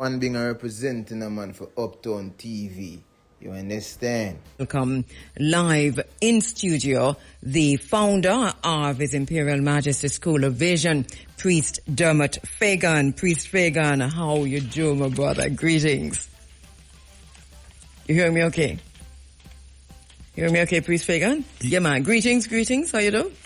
One being a representing a man for Uptown TV. You understand? Welcome live in studio, the founder of His Imperial Majesty School of Vision, Priest Dermot Fagan. Priest Fagan, how you doing, my brother? Greetings. You hear me okay? You hear me okay, Priest Fagan? Yeah, man. Greetings. How you doing?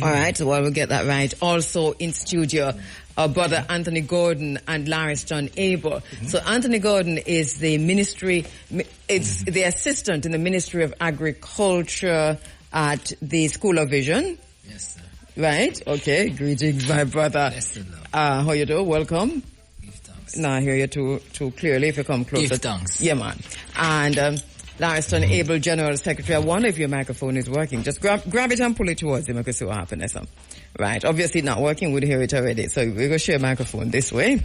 All right, so we'll get that right. Also in studio, our brother Anthony Gordon and Lariston Abel. So Anthony Gordon is the the assistant in the Ministry of Agriculture at the School of Vision. Yes, sir. Right? Okay. Greetings, my brother. How you doing? Welcome. Give thanks. Now I hear you too clearly if you come closer. Give thanks. Yeah, man. And Lariston Abel, General Secretary. I wonder if your microphone is working. Just grab it and pull it towards him. I can see what happens. Right. Obviously not working. We'd hear it already. So we're going to share microphone this way.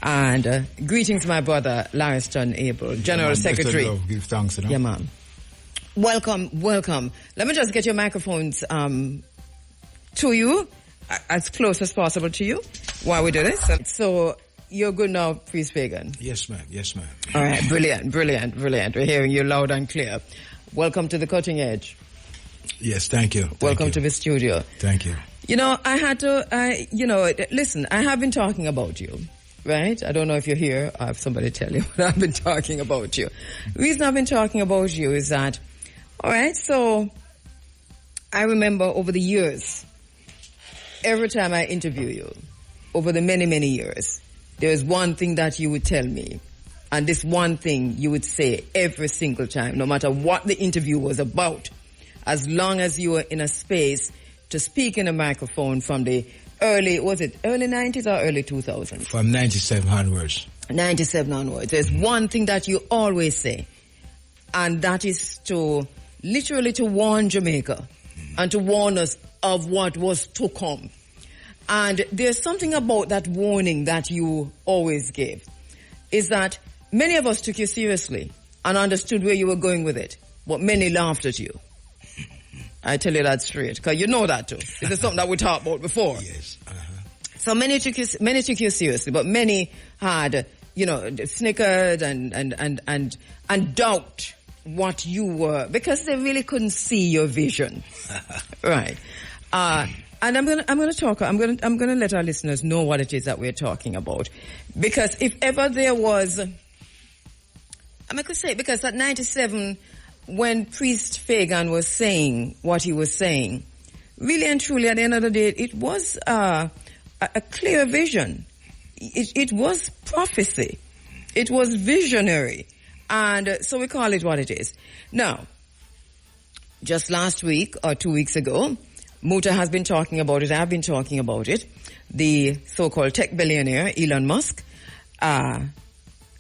And greetings, my brother, Lariston Abel, General Secretary. Give thanks. Yeah, man. Welcome. Let me just get your microphones to you, as close as possible to you while we do this. So you're good now, Priest Fagan? Yes, ma'am. All right, brilliant. We're hearing you loud and clear. Welcome to the cutting edge. Yes, thank you. Welcome to the studio. Thank you. You know, listen, I have been talking about you, right? I don't know if you're here. I have somebody tell you, but I've been talking about you. The reason I've been talking about you is that, all right, so I remember over the years, every time I interview you, over the many, many years, there's one thing that you would tell me, and this one thing you would say every single time, no matter what the interview was about, as long as you were in a space to speak in a microphone from the early 90s or early 2000s? From 97 onwards. 97 onwards. There's one thing that you always say, and that is literally to warn Jamaica and to warn us of what was to come. And there's something about that warning that you always gave, is that many of us took you seriously and understood where you were going with it, but many laughed at you. I tell you that straight, because you know that too. This is something that we talked about before. Yes. So many took you seriously, but many had, snickered and doubt what you were, because they really couldn't see your vision. Right. And I'm gonna let our listeners know what it is that we're talking about. Because if ever there was, because at 97, when Priest Fagan was saying what he was saying, really and truly at the end of the day, it was a clear vision. It was prophecy. It was visionary. And so we call it what it is. Now, just last week or 2 weeks ago, Muta has been talking about it. I've been talking about it. The so-called tech billionaire, Elon Musk,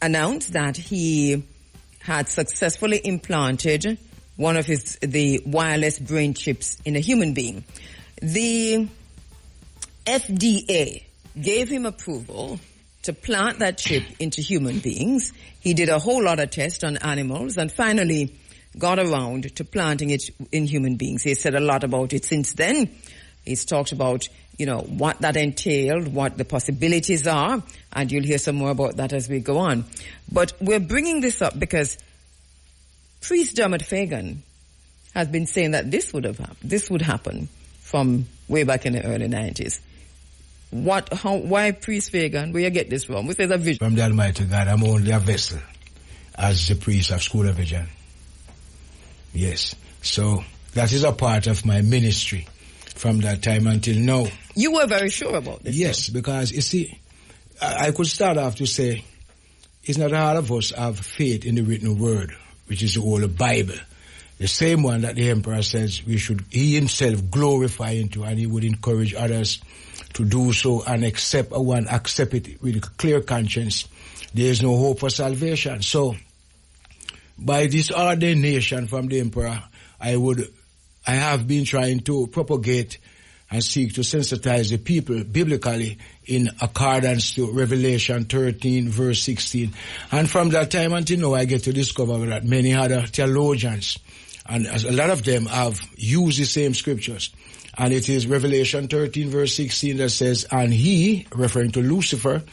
announced that he had successfully implanted one of the wireless brain chips in a human being. The FDA gave him approval to plant that chip into human beings. He did a whole lot of tests on animals and finally got around to planting it in human beings. He said a lot about it since then. He's talked about, what that entailed, what the possibilities are, and you'll hear some more about that as we go on. But we're bringing this up because Priest Dermot Fagan has been saying that this would happen from way back in the early 90s. Why Priest Fagan? Where you get this from? We say a vision. From the Almighty God, I'm only a vessel as the priest of School of Vision. Yes. So that is a part of my ministry from that time until now. You were very sure about this. Yes, because you see, I could start off to say, it's not all of us have faith in the written word, which is the whole Bible. The same one that the emperor says he himself glorify into, and he would encourage others to do so and accept it with a clear conscience. There is no hope for salvation. So, by this ordination from the emperor, I have been trying to propagate and seek to sensitize the people biblically in accordance to Revelation 13 verse 16. And from that time until now, I get to discover that many other theologians, and a lot of them have used the same scriptures. And it is Revelation 13 verse 16 that says, and he, referring to Lucifer,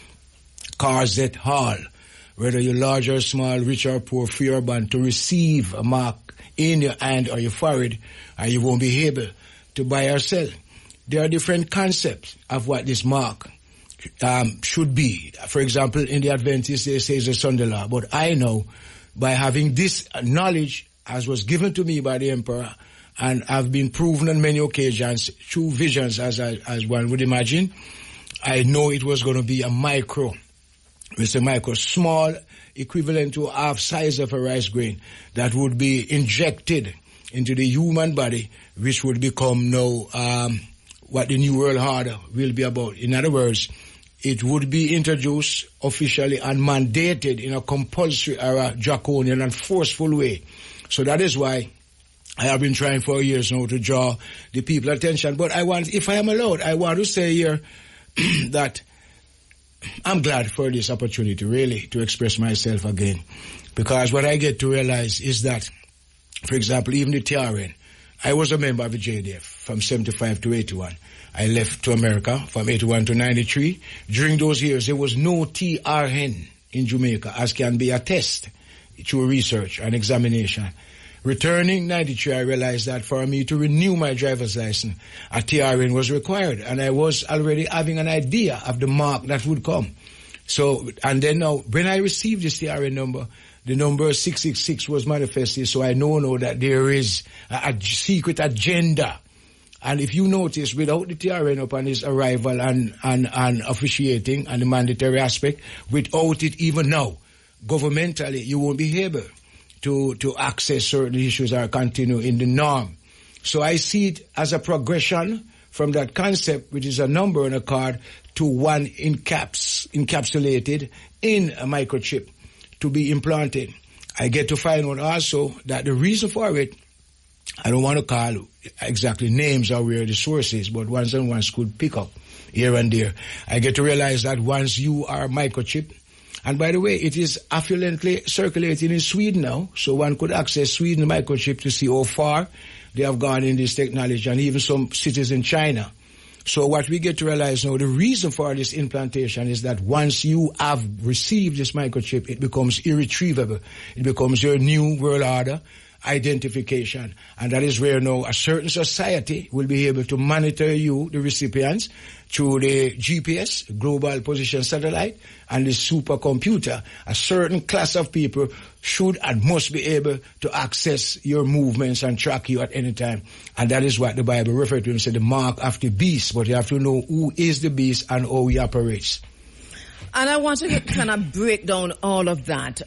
Carzette Hall, whether you're large or small, rich or poor, free or bond, to receive a mark in your hand or your forehead, and you won't be able to buy or sell. There are different concepts of what this mark should be. For example, in the Adventist, they say it's a Sunday law, but I know by having this knowledge, as was given to me by the Emperor, and have been proven on many occasions through visions, as one would imagine, I know it was going to be a micro. It's a micro, small, equivalent to half size of a rice grain that would be injected into the human body, which would become now what the New World Order will be about. In other words, it would be introduced officially and mandated in a compulsory or a draconian and forceful way. So that is why I have been trying for years now to draw the people's attention. But if I am allowed, I want to say here that I'm glad for this opportunity, really, to express myself again. Because what I get to realize is that, for example, even the TRN, I was a member of the JDF from 75 to 81. I left to America from 81 to 93. During those years, there was no TRN in Jamaica, as can be attested through research and examination. Returning 93, I realized that for me to renew my driver's license, a TRN was required, and I was already having an idea of the mark that would come. So, and then now, when I received this TRN number, the number 666 was manifested, so I know that there is a secret agenda. And if you notice, without the TRN upon his arrival and officiating and the mandatory aspect, without it even now, governmentally, you won't be able to access certain issues or continue in the norm. So I see it as a progression from that concept, which is a number on a card, to one encapsulated in a microchip to be implanted. I get to find out also that the reason for it, I don't want to call exactly names or where the source is, but ones and ones could pick up here and there. I get to realize that once you are microchipped, and by the way, it is affluently circulating in Sweden now, so one could access Sweden microchip to see how far they have gone in this technology, and even some cities in China. So what we get to realize now, the reason for this implantation is that once you have received this microchip, it becomes irretrievable. It becomes your new world order identification. And that is where now a certain society will be able to monitor you, the recipients, through the GPS, Global Position Satellite, and the supercomputer. A certain class of people should and must be able to access your movements and track you at any time. And that is what the Bible refers to and said the mark of the beast. But you have to know who is the beast and how he operates. And I want to kind of break down all of that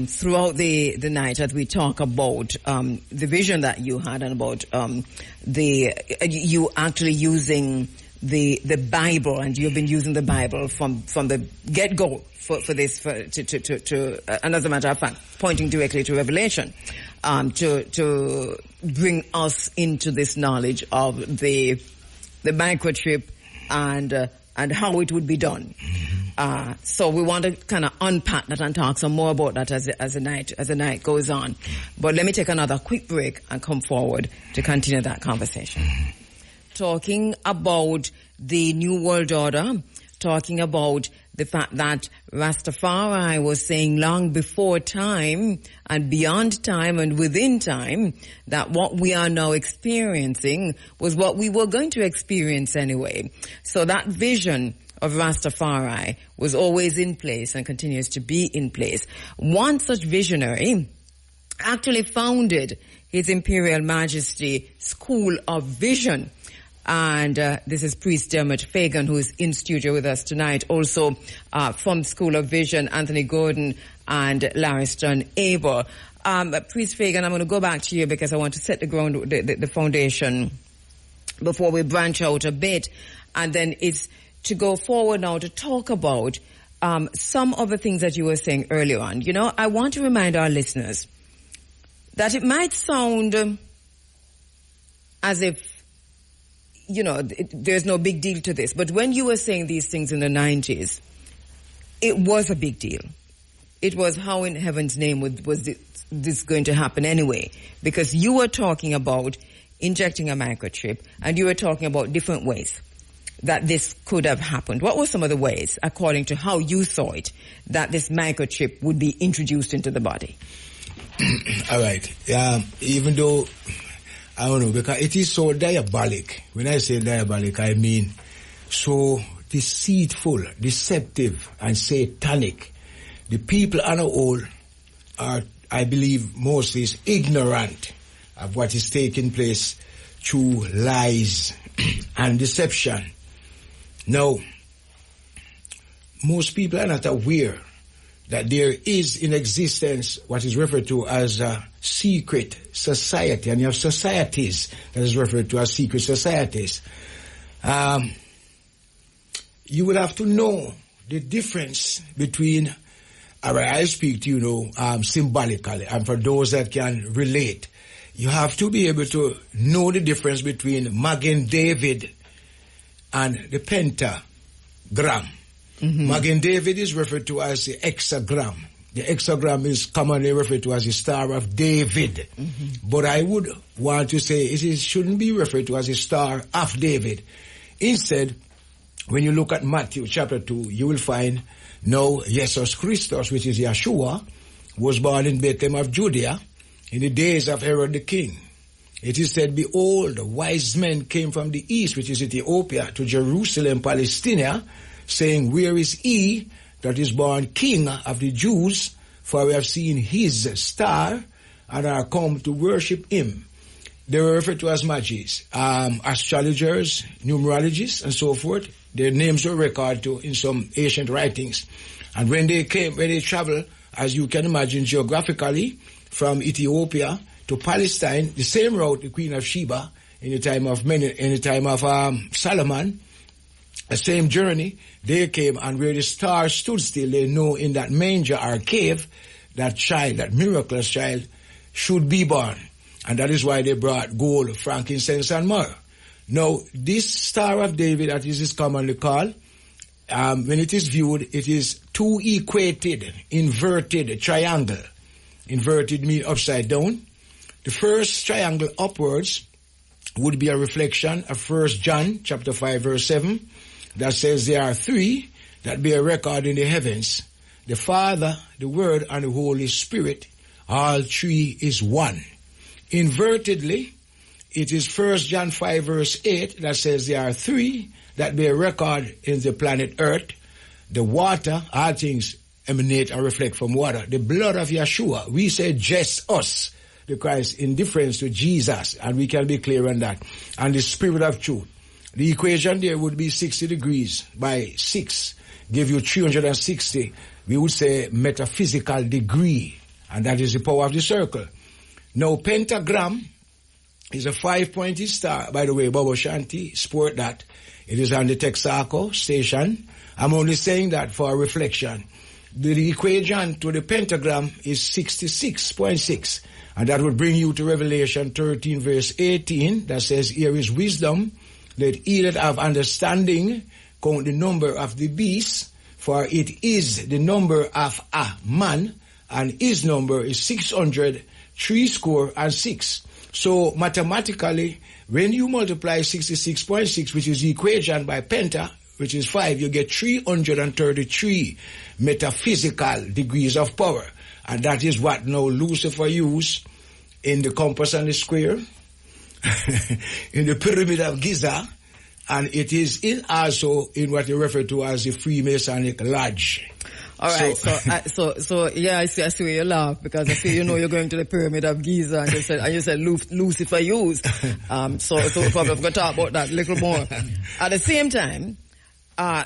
throughout the night as we talk about the vision that you had and about you actually using the Bible, and you've been using the Bible from the get-go for this, and as a matter of fact, pointing directly to Revelation, to bring us into this knowledge of the microchip and how it would be done. So we want to kind of unpack that and talk some more about that as the night goes on. But let me take another quick break and come forward to continue that conversation. Talking about the New World Order, talking about the fact that Rastafari was saying long before time and beyond time and within time that what we are now experiencing was what we were going to experience anyway. So that vision of Rastafari was always in place and continues to be in place. One such visionary actually founded His Imperial Majesty School of Vision. And this is Priest Dermot Fagan, who is in studio with us tonight. Also from School of Vision, Anthony Gordon and Lariston Abel. Priest Fagan, I'm going to go back to you because I want to set the ground, the foundation before we branch out a bit. And then it's to go forward now to talk about some of the things that you were saying earlier on. You know, I want to remind our listeners that it might sound as if, you know, there's no big deal to this. But when you were saying these things in the 90s, it was a big deal. It was how in heaven's name was this going to happen anyway? Because you were talking about injecting a microchip, and you were talking about different ways that this could have happened? What were some of the ways, according to how you saw it, that this microchip would be introduced into the body? All right. Even though, I don't know, because it is so diabolic. When I say diabolic, I mean so deceitful, deceptive, and satanic. The people on the whole are, I believe, mostly ignorant of what is taking place through lies and deception. Now, most people are not aware that there is in existence what is referred to as a secret society, and you have societies that is referred to as secret societies. You would have to know the difference between, I speak to you, symbolically, and for those that can relate, you have to be able to know the difference between Magen David and the pentagram. Magen David is referred to as the hexagram. The hexagram is commonly referred to as the Star of David. But I would want to say it shouldn't be referred to as the Star of David. Instead, when you look at Matthew chapter 2, you will find now Jesus Christus, which is Yeshua, was born in Bethlehem of Judea in the days of Herod the king. It is said, behold, wise men came from the east, which is Ethiopia, to Jerusalem, Palestine, saying, where is he that is born king of the Jews? For we have seen his star and are come to worship him. They were referred to as magis, astrologers, numerologists, and so forth. Their names were recorded in some ancient writings. And when they traveled, as you can imagine, geographically, from Ethiopia to Palestine, the same route the Queen of Sheba in the time of Solomon, the same journey, they came, and where the star stood still, they know in that manger or cave, that child, that miraculous child, should be born. And that is why they brought gold, frankincense, and myrrh. Now, this Star of David, that is commonly called, when it is viewed, it is two equated, inverted triangle. Inverted means upside down. The first triangle upwards would be a reflection of 1 John chapter 5 verse 7 that says there are three that bear record in the heavens, the Father, the Word, and the Holy Spirit. All three is one. Invertedly, it is 1 John 5 verse 8 that says there are three that bear record in the planet Earth, the water, all things emanate and reflect from water, the blood of Yeshua, we say just us, the Christ, in difference to Jesus, and we can be clear on that, and the Spirit of truth. The equation there would be 60 degrees by 6, give you 360, we would say metaphysical degree, and that is the power of the circle. Now, pentagram is a 5-pointed star. By the way, Bobo Shanti, sport that. It is on the Texaco station. I'm only saying that for a reflection. The equation to the pentagram is 66.6. And that would bring you to Revelation 13 verse 18 that says, here is wisdom, let he that have understanding count the number of the beast, for it is the number of a man, and his number is 666. So mathematically, when you multiply 66.6, which is the equation, by penta, which is 5, you get 333 metaphysical degrees of power. And that is what now Lucifer used in the compass and the square, in the pyramid of Giza, and it is also in what you refer to as the Freemasonic Lodge. All right, so yeah, I see where you laugh, because I see you're going to the pyramid of Giza, and you said Lucifer used. So probably I'm going to talk about that a little more. At the same time,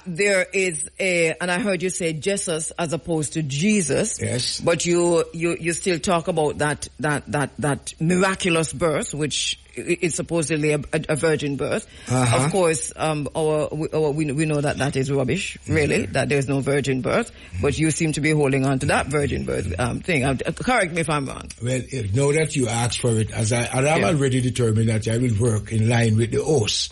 there is and I heard you say Jesus as opposed to Jesus. Yes. But you still talk about that miraculous birth, which is supposedly a virgin birth. Uh-huh. Of course, we know that is rubbish, really, that there's no virgin birth. But you seem to be holding on to that virgin birth thing. Correct me if I'm wrong. Well, now that you asked for it, as I've already determined that I will work in line with the oath.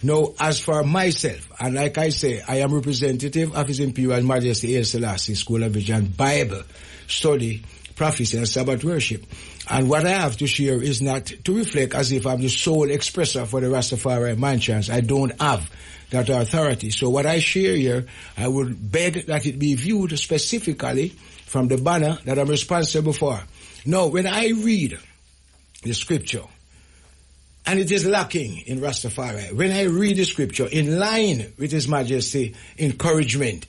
Now, as for myself, and like I say, I am representative of His Imperial Majesty Haile Selassie School of Vision Bible Study prophecy and Sabbath worship. And what I have to share is not to reflect as if I'm the sole expresser for the Rastafari mansions. I don't have that authority. So what I share here, I would beg that it be viewed specifically from the banner that I'm responsible for. Now, when I read the scripture, and it is lacking in Rastafari, when I read the scripture in line with His Majesty encouragement,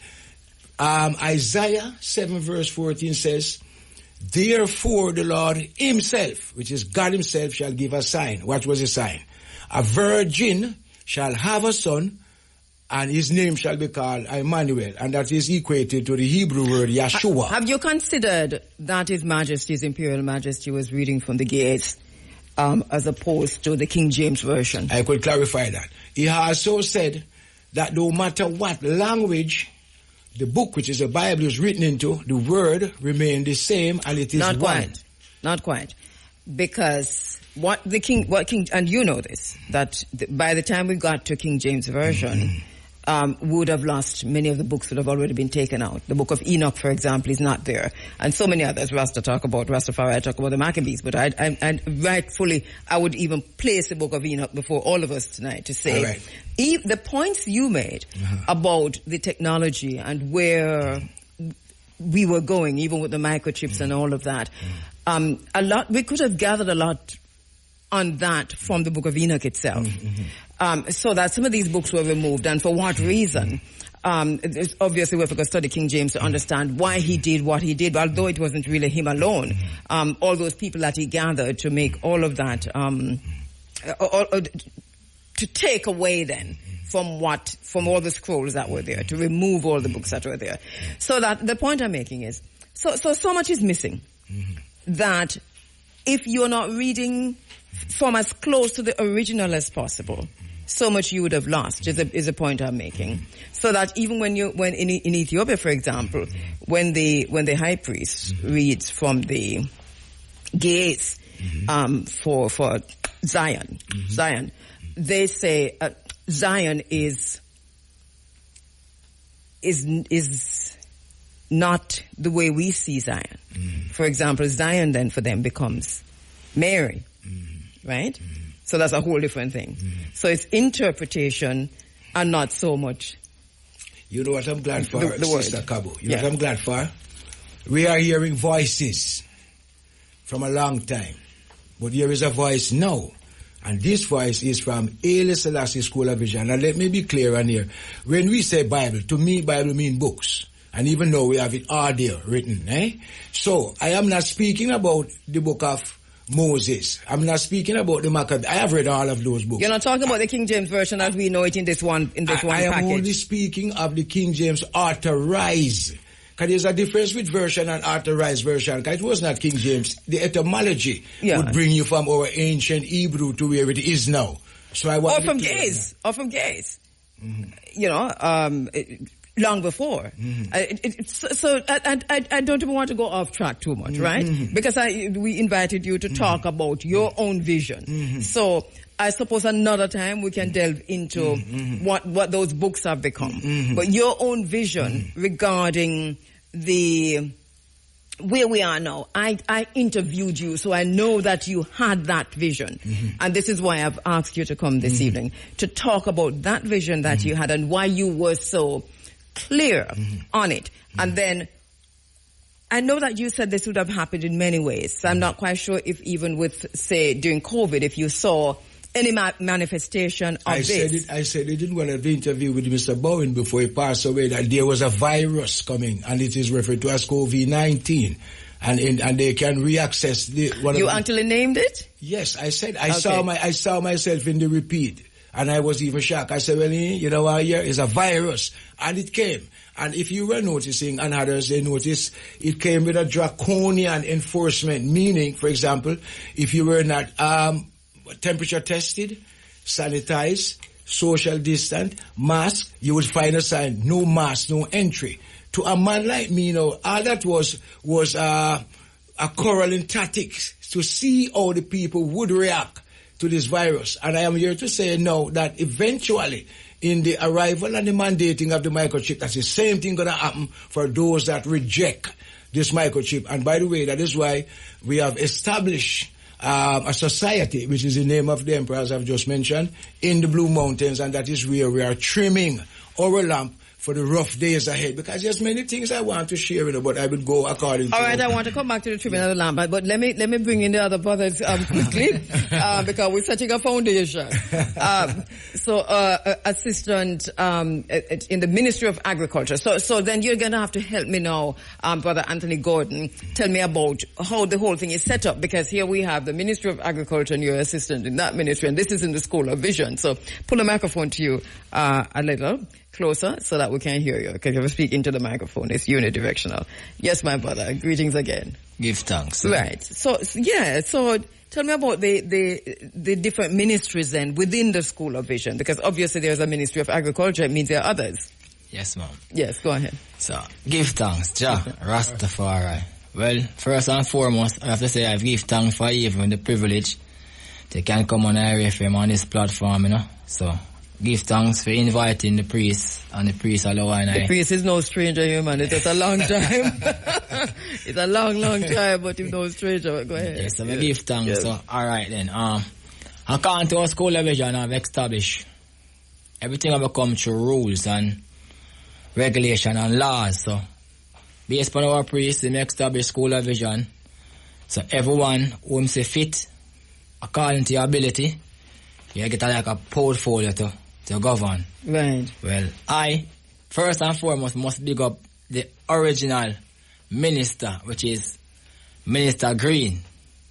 Isaiah 7 verse 14 says, therefore the Lord Himself, which is God Himself, shall give a sign. What was the sign? A virgin shall have a son, and his name shall be called Emmanuel, and that is equated to the Hebrew word Yeshua. Have you considered that His Majesty's Imperial Majesty was reading from the gates as opposed to the King James Version? I could clarify that. He also said that no matter what language the book, which is the Bible, is written into, the word remained the same, and it is not one. Not quite. Because what King, and you know this, that by the time we got to King James Version, would have lost, many of the books would have already been taken out. The book of Enoch, for example, is not there. And so many others. Rastafari, I talk about the Maccabees, but I rightfully, I would even place the book of Enoch before all of us tonight to say, right. The points you made about the technology and where we were going, even with the microchips and all of that, we could have gathered a lot on that from the book of Enoch itself. So that some of these books were removed, and for what reason? Obviously we have to study King James to understand why he did what he did, although it wasn't really him alone. All those people that he gathered to make all of that, to take away then from all the scrolls that were there, to remove all the books that were there. So that the point I'm making is, so much is missing that if you're not reading from as close to the original as possible, so much you would have lost is a point I'm making. So that even when in Ethiopia, for example, when the high priest reads from the gates for Zion, they say Zion is not the way we see Zion. For example, Zion then for them becomes Mary, right? So that's a whole different thing. So it's interpretation and not so much. You know what I'm glad for, Sister Cabo? You know what I'm glad for? We are hearing voices from a long time. But there is a voice now. And this voice is from Haile Selassie School of Vision. And let me be clear on here. When we say Bible, to me, Bible means books. And even though we have it audio written, So, I am not speaking about the book of Moses. I'm not speaking about the Maccabees. I have read all of those books. You're not talking about the King James Version as we know it in this one package. I am only speaking of the King James authorized. Because there's a difference with version and authorized version. Because it was not King James. The etymology would bring you from our ancient Hebrew to where it is now. So I want or from gays. You know, long before. So I don't even want to go off track too much, right? Because we invited you to talk about your own vision. So I suppose another time we can delve into what those books have become. But your own vision regarding where we are now. I interviewed you, so I know that you had that vision. And this is why I've asked you to come this evening, to talk about that vision that you had and why you were so clear on it. And then I know that you said this would have happened in many ways. So I'm not quite sure if even with, say, during COVID, if you saw any manifestation of this. I said it in one of the interview with Mr. Bowen before he passed away, that there was a virus coming, and it is referred to as COVID-19. And they can reaccess You actually named it? Yes, I said I saw myself in the repeat. And I was even shocked. I said, well, you know what, here is a virus. And it came. And if you were noticing, and others, they noticed, it came with a draconian enforcement. Meaning, for example, if you were not temperature tested, sanitized, social distant, mask, you would find a sign, no mask, no entry. To a man like me, you know, all that was a quarreling tactics to see how the people would react to this virus. And I am here to say now that eventually in the arrival and the mandating of the microchip, that's the same thing going to happen for those that reject this microchip. And by the way, that is why we have established a society, which is the name of the emperor, as I've just mentioned, in the Blue Mountains, and that is where we are trimming our lamp for the rough days ahead, because there's many things I want to share, but I will go according to... All right, I want to come back to the trimming of the lamp, but let me bring in the other brothers quickly, because we're setting a foundation. Assistant in the Ministry of Agriculture. So then you're going to have to help me now, Brother Anthony Gordon, tell me about how the whole thing is set up, because here we have the Ministry of Agriculture and you're assistant in that ministry, and this is in the School of Vision. So pull a microphone to you a little closer so that we can hear you, because if you speak into the microphone, it's unidirectional. Yes, my brother. Greetings again. Give thanks. Right. So tell me about the different ministries then within the School of Vision, because obviously there's a Ministry of Agriculture. It means there are others. Yes, ma'am. Yes, go ahead. So, give thanks, Jah, Rastafari. Well, first and foremost, I have to say I give thanks for even the privilege they can come on RFM on this platform, you know. So, give thanks for inviting the priest and the priest Aloha. The priest is no stranger here, man. It's a long time. It's a long time, but he's no stranger. Go ahead. Yes, so I give thanks. Yes. So, alright then. According to our School of Vision, I've established everything will come through rules and regulation and laws. So, based on our priests, we establish School of Vision. So, everyone who say fit, according to your ability, you get like a portfolio to govern. Right. Well, I, first and foremost, must big up the original minister, which is Minister Green.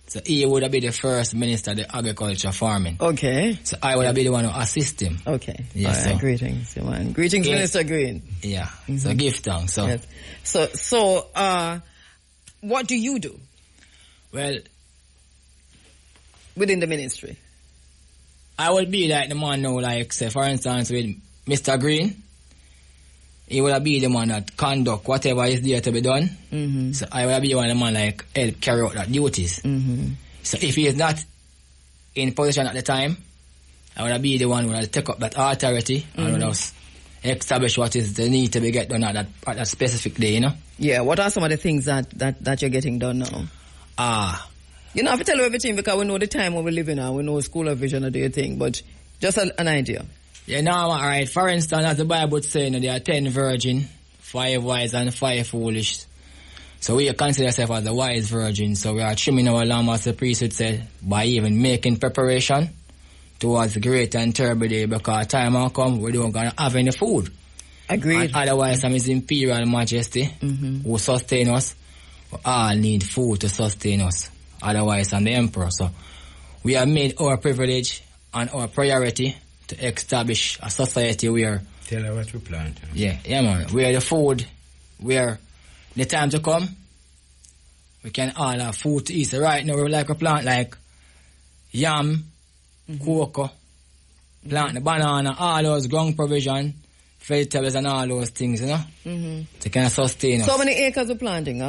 So he would have been the first minister of the agriculture farming. Okay. So I would have been the one to assist him. Okay. Yes. All right. Greetings, man. Greetings, yes. Minister Green. Yeah. Mm-hmm. So give thanks. So. Yes. So, what do you do? Well, within the ministry? I would be like the man now, like, say, for instance, with Mr. Green, he would be the man that conduct whatever is there to be done. Mm-hmm. So I would be one of the man, like, help carry out that duties. Mm-hmm. So if he is not in position at the time, I would be the one who would take up that authority and would establish what is the need to be get done at that specific day, you know? Yeah, what are some of the things that you're getting done now? You don't have to tell you everything, because we know the time when we live in now. We know School of Vision or do your thing, but just an idea. Yeah, no, alright. For instance, as the Bible says, there are 10 virgin, 5 wise and 5 foolish. So we consider ourselves as a wise virgin. So we are trimming our lamb, as the priest would say, by even making preparation towards the great and terrible day, because time will come we don't gonna have any food. Agreed. And otherwise, His Imperial Majesty, who sustain us, we all need food to sustain us. Otherwise, I'm the emperor. So we have made our privilege and our priority to establish a society where... Tell her what we plant. Yeah, man. Where the food, where the time to come, we can all have food to eat. So right now, we like a plant like yam, cocoa, plant the banana, all those ground provision, vegetables and all those things, you know? They can sustain us. So many acres of planting?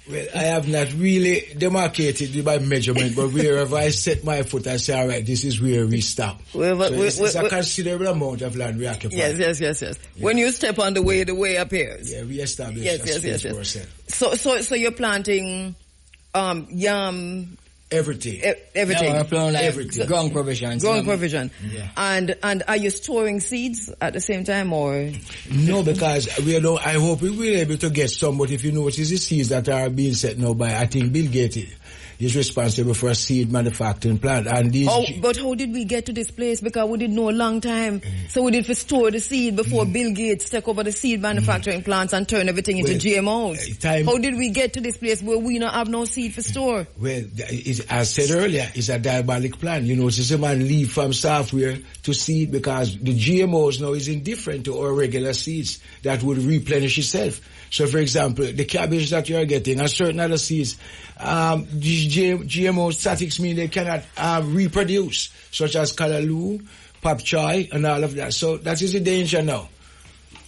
Well, I have not really demarcated by measurement, but wherever I set my foot, I say, all right, this is where we stop. It's a considerable amount of land we occupy. Yes. Yeah. When you step on the way appears. Yeah, we establish a space for ourselves. So you're planting yam... Everything. Everything. Yeah, we're planting like everything. Ground provision. Ground provision. Yeah. And are you storing seeds at the same time, or? No, because I hope we will be able to get some, but if you notice the seeds that are being set now by, I think Bill Gates is responsible for a seed manufacturing plant. And these but how did we get to this place? Because we didn't know a long time. So we did store the seed before Bill Gates took over the seed manufacturing plants and turn everything into GMOs. How did we get to this place where we not have no seed for store? Well, as I said earlier, it's a diabolic plan. You know, it's a man leave from software to seed, because the GMOs now is indifferent to our regular seeds that would replenish itself. So, for example, the cabbage that you are getting and certain other seeds, these GMO statics mean they cannot reproduce, such as callaloo, pop choy, and all of that. So that is the danger now.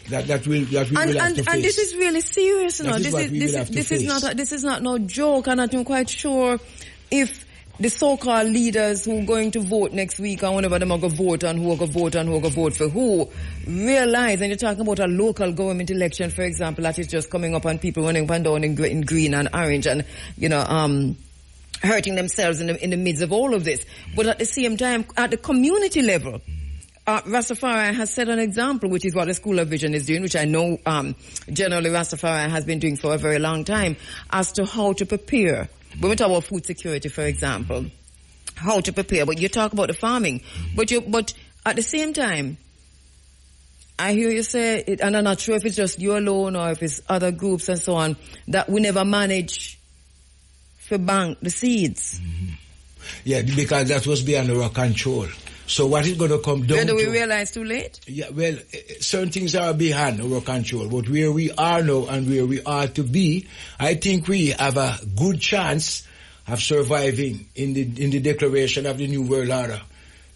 That we will have to face. And this is really serious, you know. This is not no joke. I'm not quite sure if the so-called leaders who are going to vote next week and whenever them are going to vote and who are going to vote and who are going to vote for who, realize, and you're talking about a local government election, for example, that is just coming up and people running up and down in green and orange and, hurting themselves in the midst of all of this. But at the same time, at the community level, Rastafari has set an example, which is what the School of Vision is doing, which I know generally Rastafari has been doing for a very long time, as to how to prepare. When we talk about food security, for example, how to prepare. But you talk about the farming. But at the same time, I hear you say, and I'm not sure if it's just you alone or if it's other groups and so on, that we never manage to bank the seeds. Mm-hmm. Yeah, because that was beyond our control. So what is going to come down to... Do we realize too late? Yeah, well, certain things are beyond our control. But where we are now and where we are to be, I think we have a good chance of surviving in the declaration of the New World Order.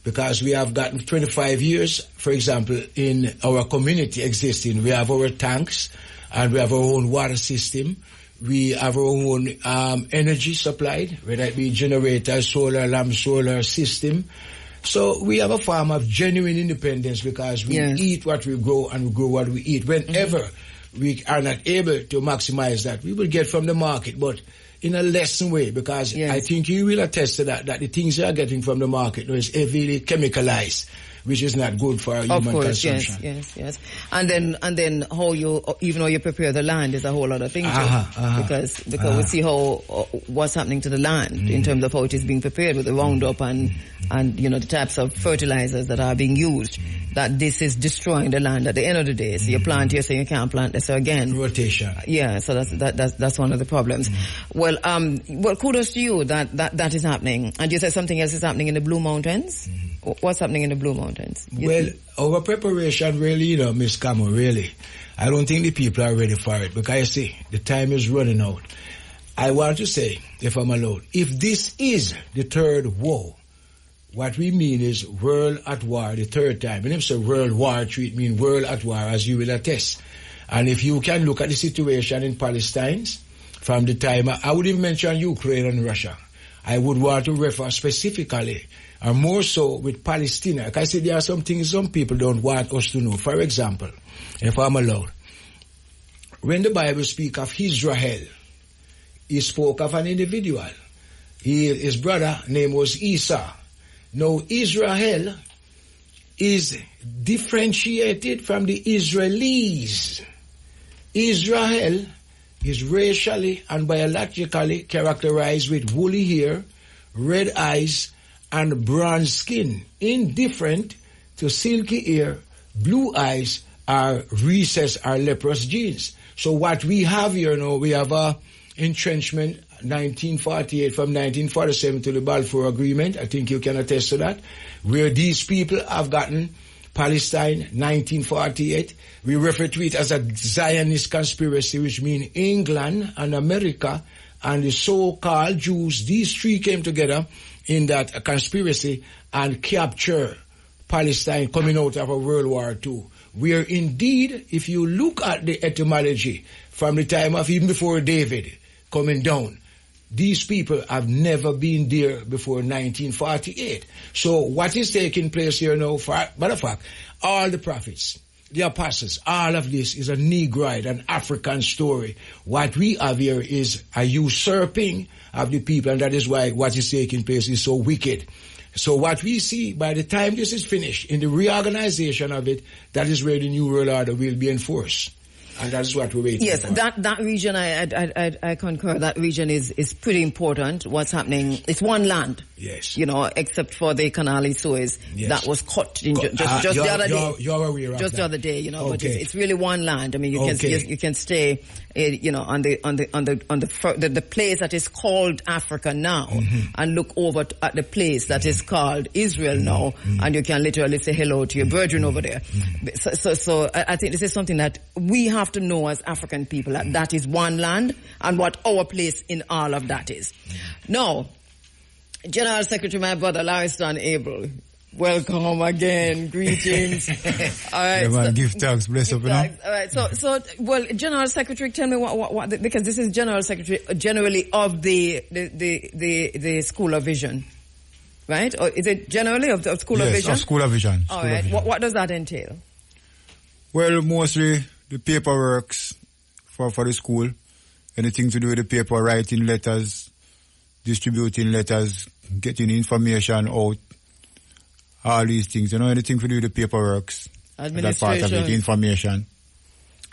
Because we have gotten 25 years, for example, in our community existing. We have our tanks and we have our own water system. We have our own energy supplied, whether it be generators, solar lamp, solar system. So we have a form of genuine independence because we eat what we grow and we grow what we eat. Whenever we are not able to maximize that, we will get from the market, but in a lesson way, because I think you will attest to that the things you are getting from the market is heavily chemicalized, which is not good for human consumption. Yes. And then how you, even though you prepare the land is a whole other thing too. Because we see how, what's happening to the land in terms of how it is being prepared with the Roundup and the types of fertilizers that are being used, that this is destroying the land at the end of the day. So you plant here, so you can't plant this again. Rotation. Yeah, so that's one of the problems. Well, kudos to you that is happening. And you said something else is happening in the Blue Mountains? What's happening in the Blue Mountains? Well, our preparation really, Miss Camo, really, I don't think the people are ready for it because I see the time is running out. I want to say, if I'm allowed, if this is the third war, what we mean is world at war, the third time. And if it's a World War III, it means world at war, as you will attest. And if you can look at the situation in Palestine, from the time, I wouldn't mention Ukraine and Russia. I would want to refer specifically, or more so with Palestine. Like I said, there are some things some people don't want us to know. For example, if I'm allowed, when the Bible speaks of Israel, he spoke of an individual. His brother name was Esau. Now, Israel is differentiated from the Israelis. Israel is racially and biologically characterized with woolly hair, red eyes, and bronze skin, indifferent to silky hair, blue eyes, or rhesus or leprous genes. So what we have here now, we have a entrenchment 1948 from 1947 to the Balfour Agreement. I think you can attest to that, where these people have gotten Palestine 1948. We refer to it as a Zionist conspiracy, which means England and America and the so-called Jews. These three came together in that conspiracy and capture Palestine coming out of a World War II, where indeed, if you look at the etymology from the time of even before David coming down, these people have never been there before 1948. So what is taking place here now, matter of fact, all the prophets, the apostles, all of this is a Negroid, an African story. What we have here is a usurping of the people, and that is why what is taking place is so wicked. So what we see, by the time this is finished, in the reorganization of it, that is where the New World Order will be enforced. And that's what we're waiting for. Yes, that region, I concur. That region is pretty important. What's happening? It's one land. Yes. Except for the Canal Suez that was cut just the other day. You're aware of just that. the other day, but it's really one land. I mean, you can stay, on the place that is called Africa now, and look over at the place that is called Israel now, and you can literally say hello to your brethren over there. So I think this is something that we have to know as African people, that is one land and what our place in all of that is. Now, General Secretary, my brother Lariston Abel, Welcome again. Greetings. All right. Yeah, man, give thanks, bless up, you know. All right. So, well, General Secretary, tell me what because this is General Secretary generally of the School of Vision, right? Or is it generally of School of Vision? Yes, of School of Vision. All right. What does that entail? Well, mostly the paperworks for the school, anything to do with the paper, writing letters, distributing letters, getting information out, all these things, you know, anything to do with the paperworks, that part of it, information.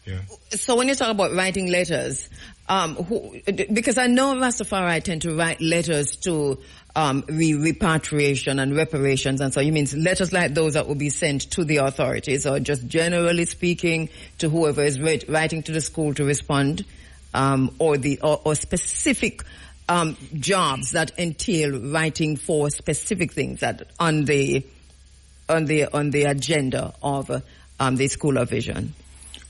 Yeah. So when you talk about writing letters, because I know Rastafari tend to write letters to repatriation and reparations, and so you mean letters like those that will be sent to the authorities, or just generally speaking to whoever is writing to the school to respond, or specific jobs that entail writing for specific things that on the agenda of the School of Vision.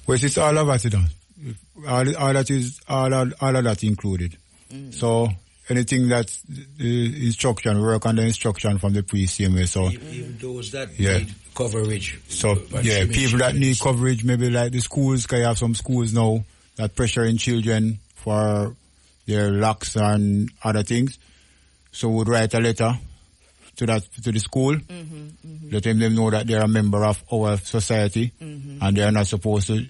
Well, it's all of that, you know. All of that included. So anything that's the instruction, work on the instruction from the priest same way. So even those that need coverage. So people that need coverage, maybe like the schools, because you have some schools now that pressuring children for their locks and other things. So would write a letter to the school, letting them know that they're a member of our society, and they're not supposed to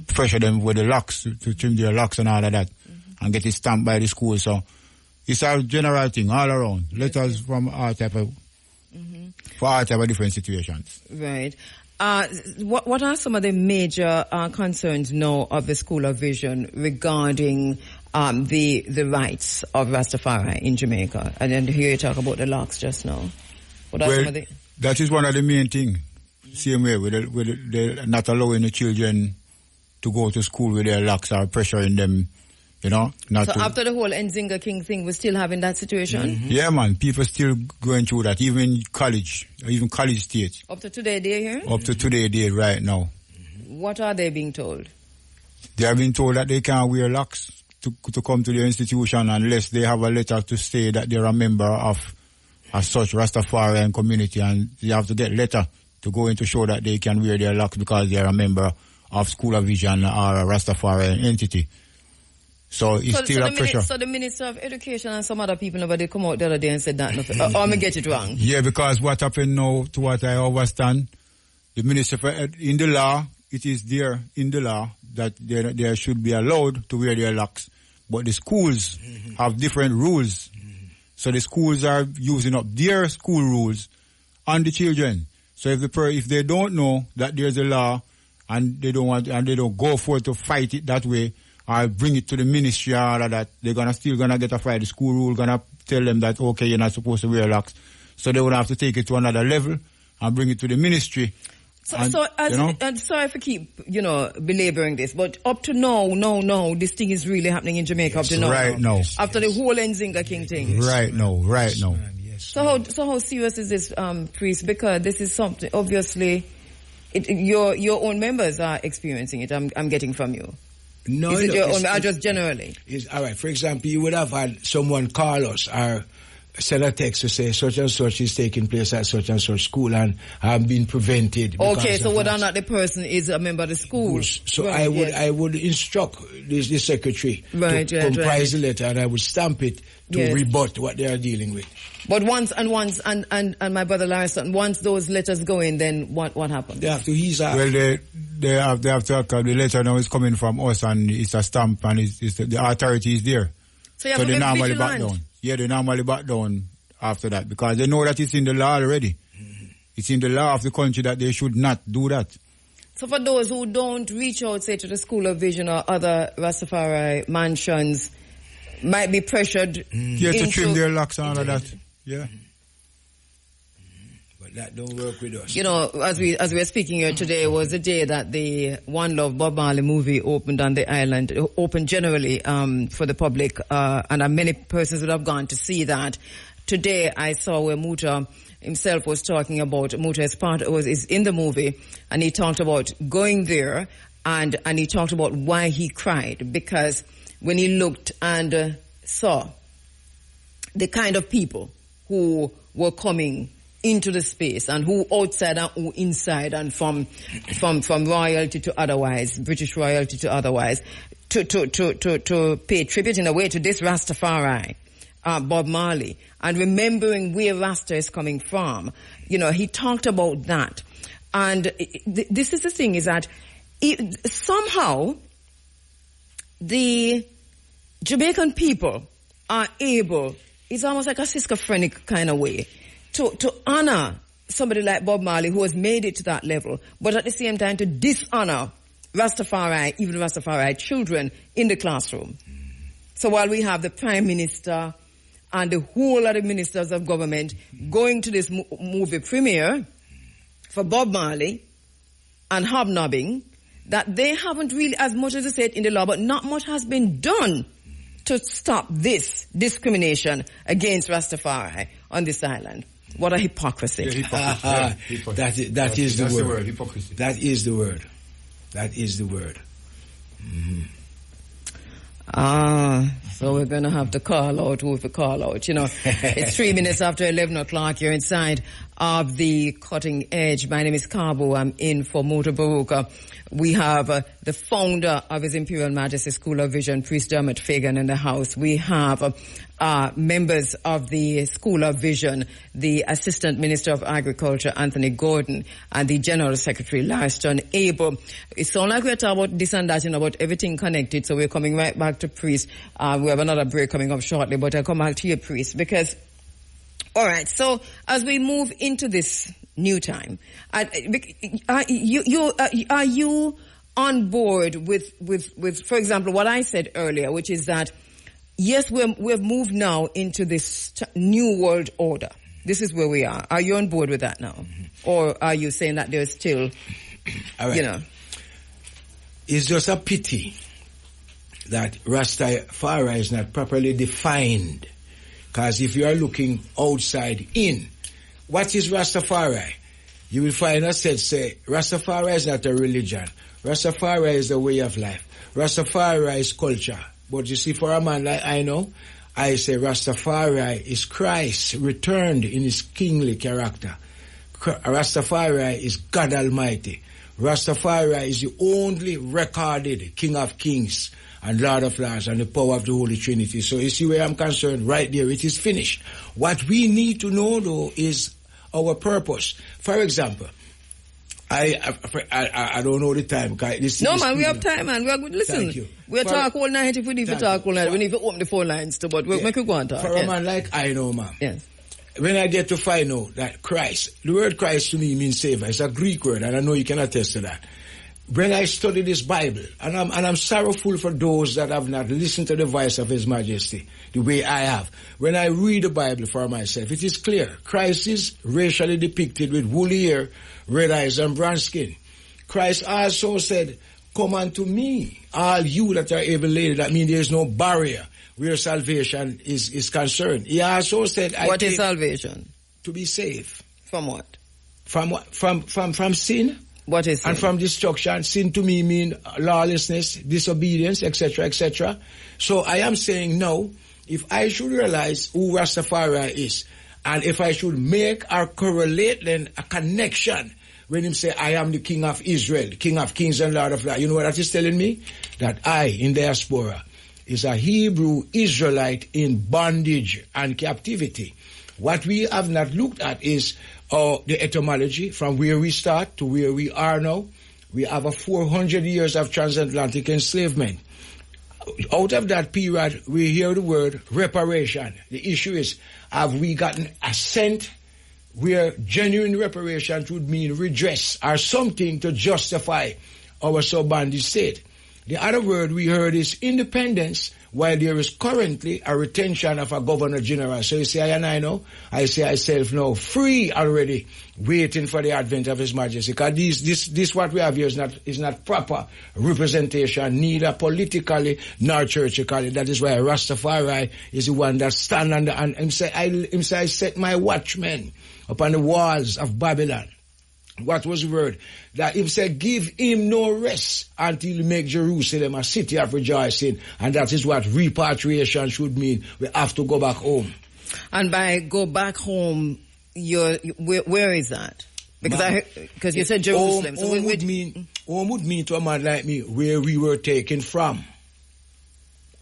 pressure them with the locks, to trim their locks and all of that, and get it stamped by the school. So it's a general thing all around. Letters from all type of, for all type of different situations. Right. What are some of the major concerns now of the School of Vision regarding the rights of Rastafari in Jamaica? And then here you talk about the locks just now. What are some of the... That is one of the main things. Same way with the not allowing the children to go to school with their locks or pressuring them, you know. After the whole Nzinga King thing, we're still having that situation? Yeah, man. People still going through that, even college, even college stage. Up to today, they're here? Up to today, they're right now. What are they being told? They are being told that they can't wear locks to come to their institution unless they have a letter to say that they're a member of as such Rastafarian community, and they have to get a letter to go in to show that they can wear their locks because they are a member of School of Vision or a Rastafarian entity. So it's still a pressure. So the Minister of Education and some other people over there come out the other day and said that. Or I get it wrong? Yeah, because what happened now, to what I understand, the Minister in the law, it is there in the law that they should be allowed to wear their locks. But the schools have different rules. So the schools are using up their school rules on the children. So if they don't know that there's a law and they don't go for it to fight it that way, or bring it to the ministry or all of that, they're still gonna get a fight. The school rule gonna tell them that, okay, you're not supposed to wear locks. So they would have to take it to another level and bring it to the ministry. Sorry if I keep, belaboring this, but up to now, this thing is really happening in Jamaica up to now. Right now. After the whole Nzinga King thing. Right now. So how serious is this, priest? Because this is something, obviously, your own members are experiencing it, I'm getting from you. No, is it your own, or just generally? All right, for example, you would have had someone call us or send a text to say such and such is taking place at such and such school and have been prevented. Okay, so whether or not the person is a member of the school. So right, I would instruct the secretary to comprise the letter, and I would stamp it to rebut what they are dealing with. But once my brother Larson, once those letters go in, then what happens? They have to ease out. Well, they have to the letter now is coming from us, and it's a stamp, and the authority is there. So they normally back down. Yeah, they normally back down after that because they know that it's in the law already. It's in the law of the country that they should not do that. So for those who don't reach out, say, to the School of Vision or other Rastafari mansions, might be pressured to trim their locks and all of that. Yeah. But that don't work with us. As we're speaking here today was the day that the One Love Bob Marley movie opened on the island, opened generally for the public, and many persons would have gone to see that. Today I saw where Muta himself was talking about, Muta is in the movie, and he talked about going there, and he talked about why he cried, because when he looked and saw the kind of people who were coming into the space, and who outside and who inside, and from royalty to otherwise, British royalty to otherwise, to pay tribute in a way to this Rastafari, Bob Marley, and remembering where Rasta is coming from. You know, he talked about that. And this is the thing, is that somehow the Jamaican people are able, it's almost like a schizophrenic kind of way, to honor somebody like Bob Marley, who has made it to that level, but at the same time to dishonor Rastafari, even Rastafari children in the classroom. So while we have the Prime Minister and the whole of the ministers of government going to this movie premiere for Bob Marley and hobnobbing, that they haven't really, as much as they said in the law, but not much has been done to stop this discrimination against Rastafari on this island. What a hypocrisy. Yeah, hypocrisy. That is the word. Hypocrisy. That is the word. That is the word. Mm-hmm. So we're going to have to call out who to call out. You know, it's 3 minutes after 11 o'clock. You're inside of the Cutting Edge. My name is Cabo. I'm in for Mutabaruka. We have the founder of His Imperial Majesty School of Vision, Priest Dermot Fagan, in the house. We have members of the School of Vision, the Assistant Minister of Agriculture, Anthony Gordon, and the General Secretary, Larston Abel. It sounds like we're talking about this and that, you know, about everything connected. So we're coming right back to Priest. We have another break coming up shortly, but I'll come back to you, Priest, because, all right, so as we move into this new time, are you on board with, for example, what I said earlier, which is that, yes, we've moved now into this new world order. This is where we are. Are you on board with that now? Mm-hmm. Or are you saying that there's still, right, you know? It's just a pity that Rastafari is not properly defined. Because if you are looking outside in, what is Rastafari? You will find us say, Rastafari is not a religion. Rastafari is a way of life. Rastafari is culture. But you see, for a man like I know, I say Rastafari is Christ returned in his kingly character. Rastafari is God Almighty. Rastafari is the only recorded King of Kings and Lord of Lords and the power of the Holy Trinity. So you see where I'm concerned, right there, it is finished. What we need to know, though, is our purpose. For example, I don't know the time. No, man, we have time, man. We are good. Listen, Thank you. We'll talk all night if we need to talk all night. We need to open the phone lines too, but we'll make you go and talk. For a man like I know, ma'am. Yes. When I get to find out that Christ, the word Christ to me means Savior. It's a Greek word, and I know you can attest to that. When I study this Bible, and I'm sorrowful for those that have not listened to the voice of His Majesty the way I have. When I read the Bible for myself, it is clear. Christ is racially depicted with woolly hair, red eyes, and brown skin. Christ also said, "Come unto me, all you that are heavy laden." That means there is no barrier where salvation is concerned. He also said, "What is salvation?" To be saved. From what? From what? From sin. What is sin? And from destruction. Sin to me mean lawlessness, disobedience, etc., etc. So I am saying now, if I should realize who Rastafari is, and if I should make or correlate then a connection when him say, "I am the King of Israel, King of Kings and Lord of Lords," you know what that is telling me? That I, in diaspora, is a Hebrew Israelite in bondage and captivity. What we have not looked at is the etymology from where we start to where we are now. We have a 400 years of transatlantic enslavement. Out of that period, we hear the word reparation. The issue is, have we gotten assent where genuine reparations would mean redress or something to justify our sub-bandit state? The other word we heard is independence, while there is currently a retention of a governor general. So you see, I know, I say myself now, free already, waiting for the advent of His Majesty. Because this what we have here is not proper representation, neither politically nor churchically. That is why Rastafari is the one that stand under, and him say, I set my watchmen upon the walls of Babylon. What was the word? That him said, give him no rest until he make Jerusalem a city of rejoicing. And that is what repatriation should mean. We have to go back home. And by go back home, where is that? Because you said Jerusalem. So home would mean to a man like me where we were taken from.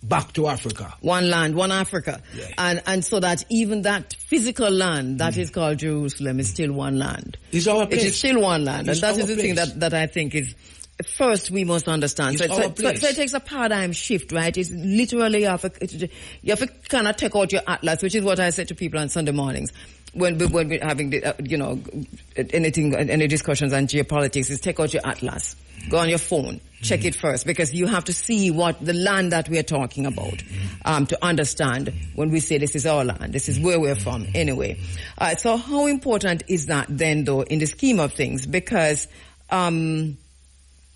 Back to Africa. One land, one Africa. Yeah. And so that even that physical land that is called Jerusalem is still one land. It's our place. It is still one land. And that is the thing that I think is, first we must understand. So it takes a paradigm shift, right? It's literally, you have to kind of take out your atlas, which is what I said to people on Sunday mornings. When we're having, any discussions on geopolitics, is take out your atlas. Go on your phone, check it first, because you have to see what the land that we're talking about, to understand when we say this is our land, this is where we're from anyway. So how important is that then, though, in the scheme of things? Because, and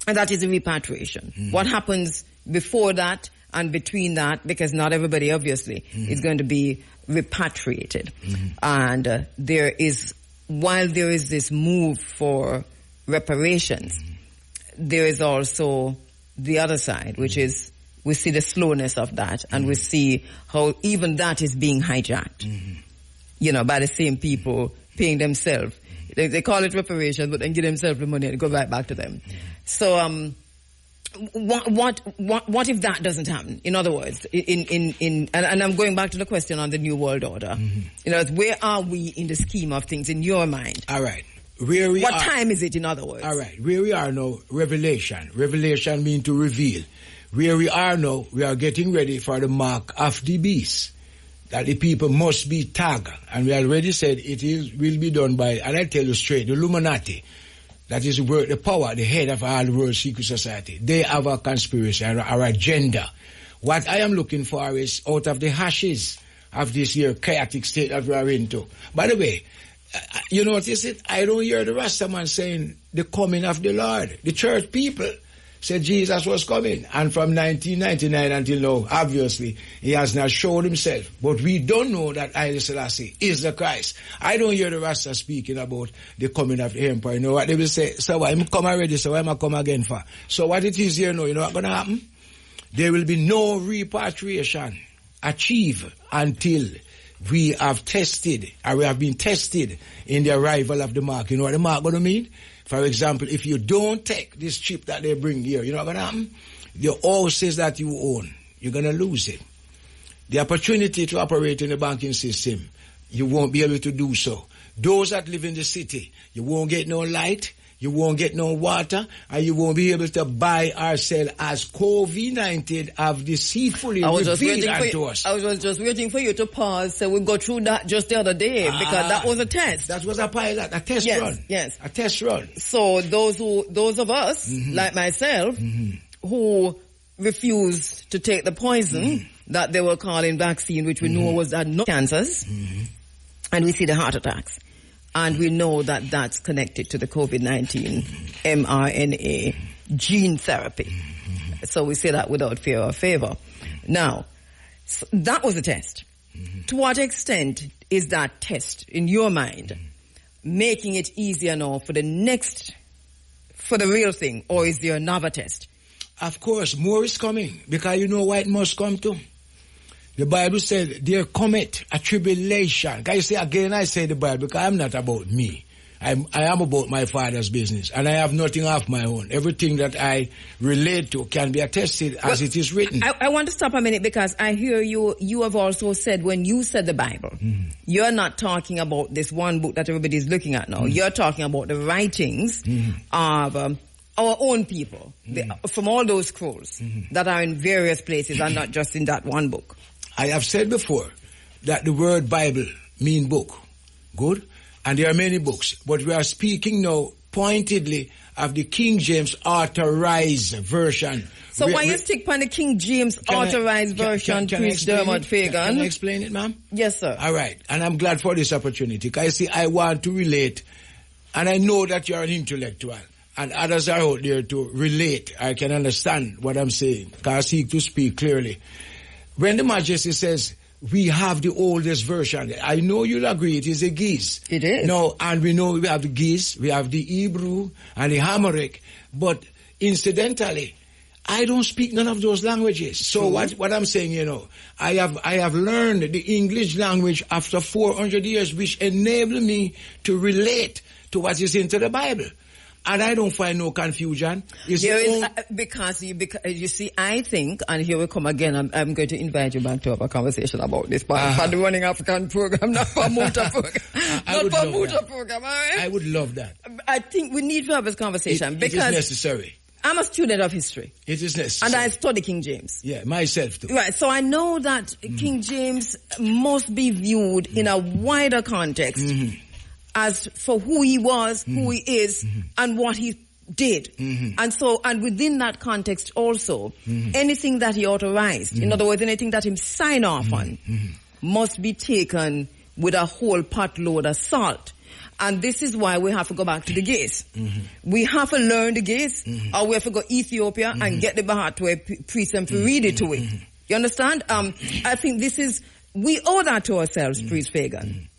that is a repatriation. What happens before that and between that, because not everybody obviously is going to be repatriated. And while there is this move for reparations, there is also the other side, which is we see the slowness of that, and we see how even that is being hijacked, by the same people paying themselves. They call it reparations, but then give themselves the money and go right back to them. So, what if that doesn't happen? In other words, and I'm going back to the question on the New World Order. Where are we in the scheme of things in your mind? All right. What time is it, in other words? All right. Where we are now, revelation. Revelation means to reveal. Where we are now, we are getting ready for the mark of the beast. That the people must be tagged. And we already said will be done by, and I tell you straight, the Illuminati. That is the power, the head of all the world secret society. They have a conspiracy, our agenda. What I am looking for is out of the ashes of this here chaotic state that we are into. By the way, you notice it? I don't hear the rasta man saying the coming of the Lord. The church people said Jesus was coming. And from 1999 until now, obviously, he has not shown himself. But we don't know that Haile Selassie is the Christ. I don't hear the rasta speaking about the coming of the empire. You know what they will say? So why am I come already? So why am I come again for? So what it is here now, you know what's going to happen? There will be no repatriation achieved until we have tested, or we have been tested in the arrival of the mark. You know what the mark going to mean? For example, if you don't take this chip that they bring here, you know what's going to happen? The houses that you own, you're going to lose it. The opportunity to operate in the banking system, you won't be able to do so. Those that live in the city, you won't get no light, you won't get no water, and you won't be able to buy or sell as COVID-19 have deceitfully revealed unto us. I was just waiting for you to pause so we go through that just the other day, because that was a test. That was a pilot, a test run. Yes. A test run. So those of us, like myself, who refused to take the poison that they were calling vaccine, which we know had no cancers, and we see the heart attacks. And we know that that's connected to the COVID-19 mRNA gene therapy. So we say that without fear or favor. Now, so that was a test. To what extent is that test, in your mind, making it easier now for the real thing, or is there another test? Of course, more is coming, because you know why it must come to? The Bible said, there cometh a tribulation. Can you say again, I say the Bible, because I'm not about me. I am about my Father's business, and I have nothing of my own. Everything that I relate to can be attested as it is written. I want to stop a minute, because I hear you have also said, when you said the Bible, you're not talking about this one book that everybody's looking at now. You're talking about the writings of our own people, from all those scrolls that are in various places and not just in that one book. I have said before that the word Bible means book. Good? And there are many books. But we are speaking now pointedly of the King James authorized version. So why you stick on the King James authorized version, Priest Dermot Fagan? Can I explain it, ma'am? Yes, sir. All right. And I'm glad for this opportunity. Because I want to relate. And I know that you're an intellectual. And others are out there to relate. I can understand what I'm saying. Because I seek to speak clearly. When the Majesty says, we have the oldest version, I know you'll agree it is a Ge'ez. It is. No, and we know we have the Ge'ez, we have the Hebrew and the Amharic, but incidentally, I don't speak none of those languages. So what I'm saying, you know, I have learned the English language after 400 years, which enabled me to relate to what is into the Bible. And I don't find no confusion. Because you see, I think, and here we come again, I'm going to invite you back to have a conversation about this, but for the Running African program, not for Muta program. Not for Muta program, all right? I would love that. I think we need to have this conversation because it is necessary. I'm a student of history. It is necessary. And I study King James. Yeah, myself too. Right, so I know that King James must be viewed in a wider context as for who he was, who he is, and what he did. And within that context also, anything that he authorized, in other words, anything that he signed off on, must be taken with a whole potload of salt. And this is why we have to go back to the gates. We have to learn the gates, or we have to go Ethiopia and get the Bahat to a priest and read it to it. You understand? I think we owe that to ourselves, Priest Fagan.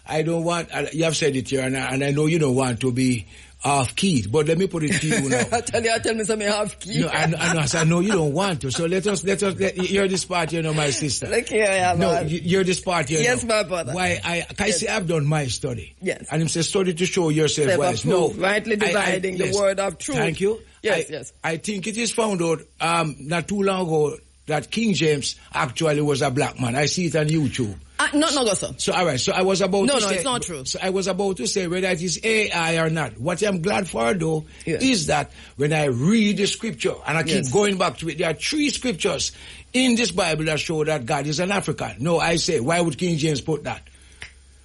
I don't want, you have said it here, and I know you don't want to be off-key, but let me put it to you now. tell me something off-key. No, I know you don't want to, so let us hear this part, you know, my sister. Look here, yeah, no, you're this part here. Yes, my brother. Why, I say I've done my study. Yes. And it's a study to show yourself wise. No. Rightly dividing the word of truth. Thank you. Yes. I think it is found out, not too long ago, that King James actually was a black man. I see it on YouTube. No, sir. So, all right. So I was about to say... No, it's not true. So I was about to say whether it is AI or not. What I'm glad for, though, is that when I read the scripture, and I keep going back to it, there are 3 scriptures in this Bible that show that God is an African. No, I say, why would King James put that?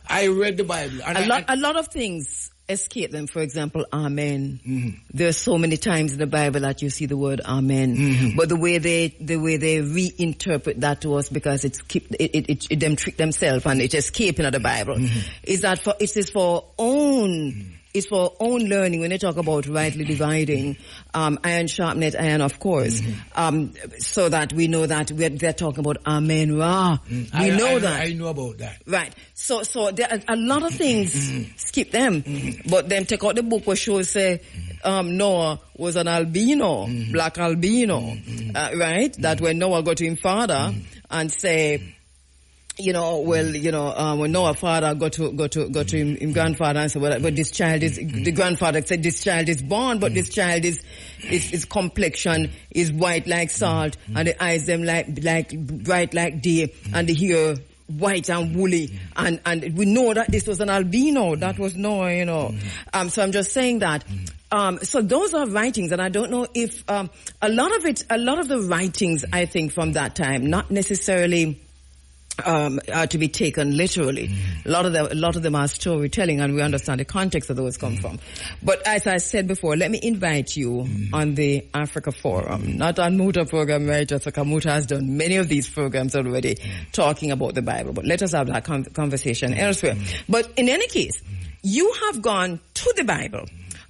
I read the Bible. And a lot of things escape them. For example, amen. There's so many times in the Bible that you see the word amen. But the way they reinterpret that to us, because it them trick themselves and it's escaping of the Bible, is that it's for own learning. When they talk about rightly dividing, iron sharpeneth iron, of course, so that we know that they're talking about amen ra. We know that. I know about that. Right. So there are a lot of things skip them, but then take out the book where shows say Noah was an albino, black albino, right? That when Noah got to his father and say, when Noah's father got to him grandfather and said, well, but this child is, the grandfather said, this child is born, but this child his complexion is white like salt, and the eyes them like bright like day, and the hair white and woolly, and we know that this was an albino. That was Noah, So I'm just saying that. So those are writings, and I don't know if a lot of the writings, I think, from that time, not necessarily are to be taken literally. A lot of them are storytelling, and we understand the context that those come from. But as I said before, let me invite you on the Africa Forum, not on Muta program, right? Jessica Muta has done many of these programs already talking about the Bible, but let us have that conversation elsewhere. But in any case, you have gone to the Bible,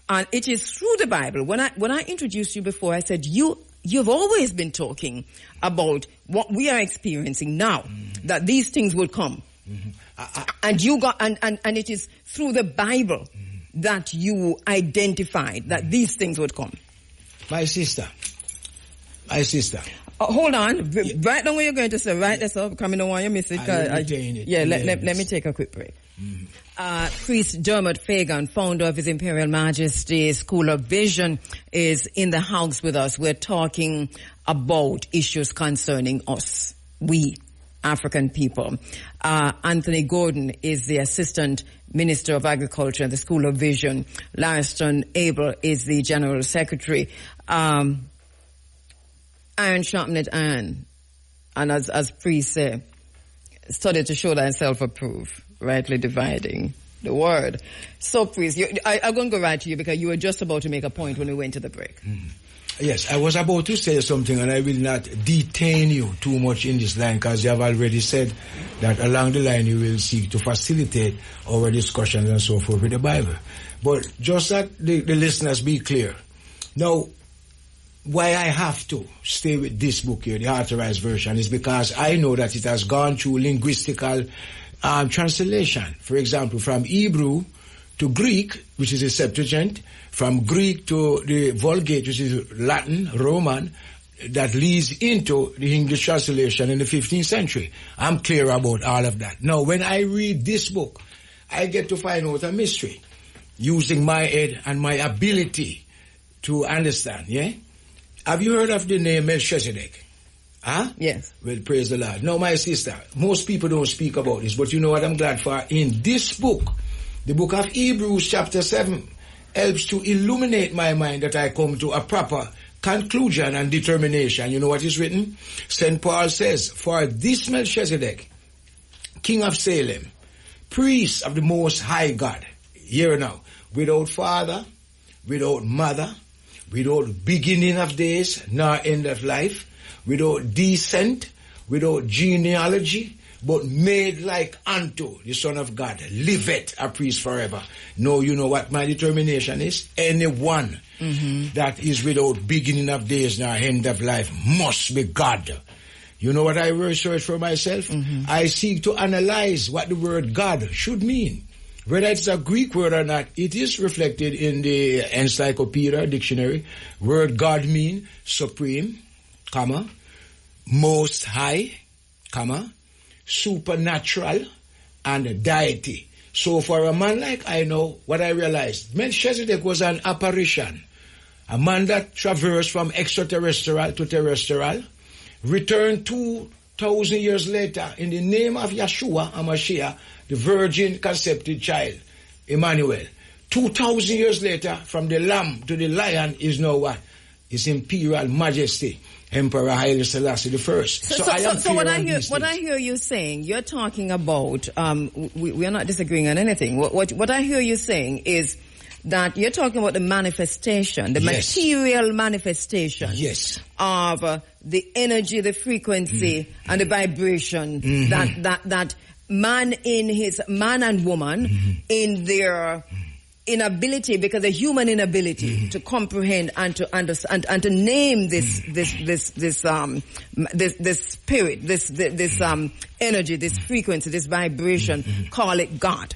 and it is through the Bible. When I introduced you before, I said you've always been talking about what we are experiencing now, that these things will come. And you got, and it is through the Bible that you identified that these things would come. My sister. Hold on. Right now what you're going to say, write this up, because I don't want you to miss it. Let me take a quick break. Priest Dermot Fagan, founder of His Imperial Majesty School of Vision, is in the house with us. We're talking about issues concerning us, we African people. Anthony Gordon is the Assistant Minister of Agriculture at the School of Vision. Lariston Abel is the General Secretary. Iron sharpeneth iron. And as priest say, study to show thyself approved, rightly dividing the word. So priest, I'm going to go right to you because you were just about to make a point when we went to the break. Yes, I was about to say something, and I will not detain you too much in this line, because you have already said that along the line you will seek to facilitate our discussions and so forth with the Bible. But just that the listeners be clear. Now, why I have to stay with this book here, the authorized version, is because I know that it has gone through linguistical translation. For example, from Hebrew to Greek, which is a Septuagint, from Greek to the Vulgate, which is Latin, Roman, that leads into the English translation in the 15th century. I'm clear about all of that. Now, when I read this book, I get to find out a mystery using my head and my ability to understand, yeah? Have you heard of the name Melchizedek? Huh? Yes. Well, praise the Lord. Now, my sister, most people don't speak about this, but you know what I'm glad for? In this book, the book of Hebrews chapter 7, helps to illuminate my mind that I come to a proper conclusion and determination. You know what is written? St. Paul says, for this Melchizedek, king of Salem, priest of the Most High God, here now, without father, without mother, without beginning of days, nor end of life, without descent, without genealogy, but made like unto the Son of God, liveth a priest forever. No, you know what my determination is? Anyone that is without beginning of days nor end of life must be God. You know what I research for myself? I seek to analyze what the word God should mean. Whether it's a Greek word or not, it is reflected in the encyclopedia, dictionary. Word God mean supreme, comma, most high, comma, supernatural, and deity. So for a man like I know, what I realized, Melchizedek was an apparition. A man that traversed from extraterrestrial to terrestrial, returned 2,000 years later in the name of Yeshua HaMashiach, the virgin conceived child, Emmanuel. 2,000 years later, from the lamb to the lion is now what? His Imperial Majesty, Emperor Haile Selassie I. So what I hear you saying, you're talking about, we are not disagreeing on anything. What I hear you saying is that you're talking about the manifestation, the material manifestation of the energy, the frequency, and the vibration that man and woman in their inability, because a human inability to comprehend and to understand and to name this spirit, this energy, this frequency, this vibration, call it God.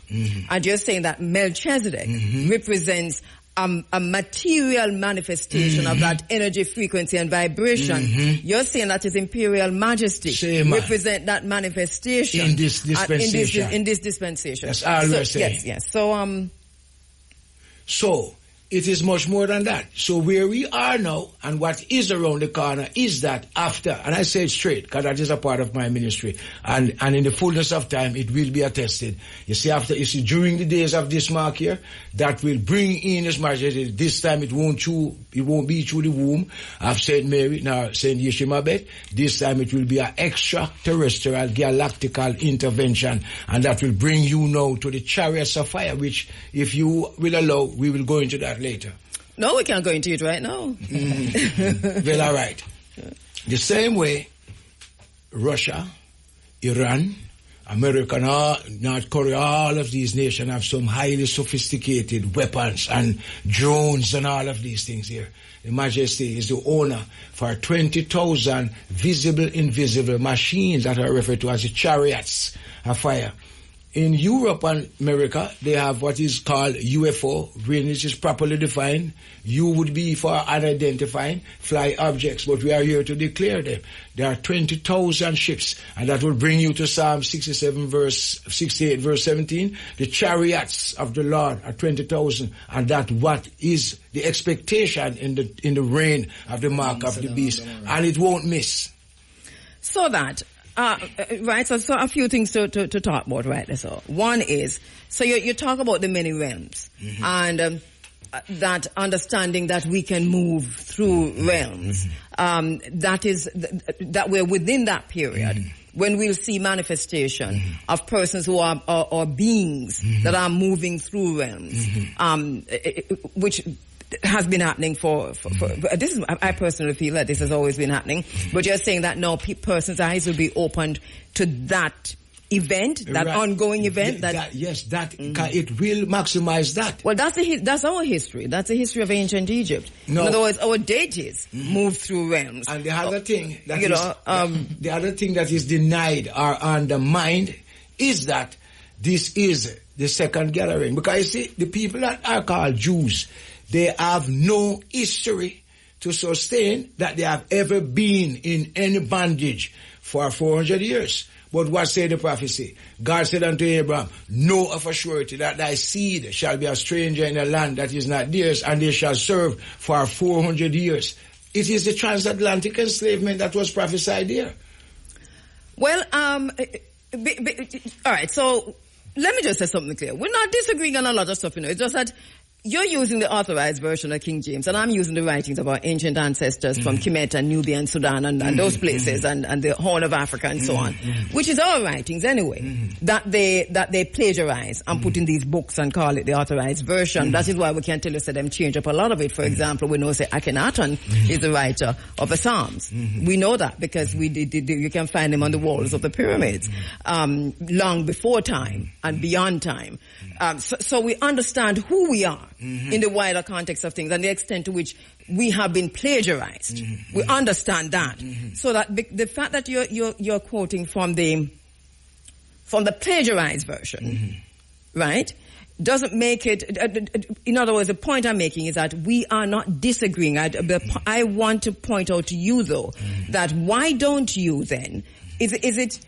And you're saying that Melchizedek represents a material manifestation of that energy, frequency, and vibration. You're saying that His Imperial Majesty represent that manifestation in this dispensation. In this dispensation. That's all we're saying. Yes. So, it is much more than that. So where we are now and what is around the corner is that after, and I say it straight because that is a part of my ministry, and in the fullness of time it will be attested. You see, during the days of this mark here, that will bring in His Majesty. This time it won't be through the womb of Saint Mary, nor Saint Yeshimabet. This time it will be an extraterrestrial galactical intervention, and that will bring you now to the chariots of fire, which, if you will allow, we will go into that later. No, we can't go into it right now. Well, all right. The same way, Russia, Iran, America, North Korea, all of these nations have some highly sophisticated weapons and drones and all of these things here. The Majesty is the owner for 20,000 visible, invisible machines that are referred to as the chariots of fire. In Europe and America, they have what is called UFO, which is properly defined. U would be for unidentifying fly objects, but we are here to declare them. There are 20,000 ships, and that will bring you to Psalm 68, verse 17. The chariots of the Lord are 20,000, and that what is the expectation in the reign of the mark of the beast, and it won't miss. So that. Right, so a few things to talk about, right? So one is, so you talk about the many realms and that understanding that we can move through realms. That we're within that period when we'll see manifestation of persons who are or beings that are moving through realms, which has been happening for this is, I personally feel that this has always been happening, but you're saying that now persons' eyes will be opened to that event, that ongoing event. It will maximize that. Well, that's our history. That's the history of ancient Egypt. No. In other words, our deities move through realms. And the other thing the other thing that is denied or undermined is that this is the second gathering. Because you see, the people that are called Jews, they have no history to sustain that they have ever been in any bondage for 400 years. But what said the prophecy? God said unto Abraham, know of a surety that thy seed shall be a stranger in a land that is not theirs, and they shall serve for 400 years. It is the transatlantic enslavement that was prophesied there. Well, all right, so let me just say something clear. We're not disagreeing on a lot of stuff, It's just that you're using the authorized version of King James, and I'm using the writings of our ancient ancestors from Kemet and Nubia and Sudan and those places and the Horn of Africa and so on, which is our writings anyway, that they plagiarize and put in these books and call it the authorized version. That is why we can't tell you them change up a lot of it. For example, we know say Akhenaten is the writer of the Psalms. We know that because you can find them on the walls of the pyramids long before time and beyond time. So we understand who we are in the wider context of things and the extent to which we have been plagiarized. We understand that. So that the fact that you're quoting from the plagiarized version, right, doesn't make it. In other words, the point I'm making is that we are not disagreeing. I want to point out to you though that why don't you then? Is it?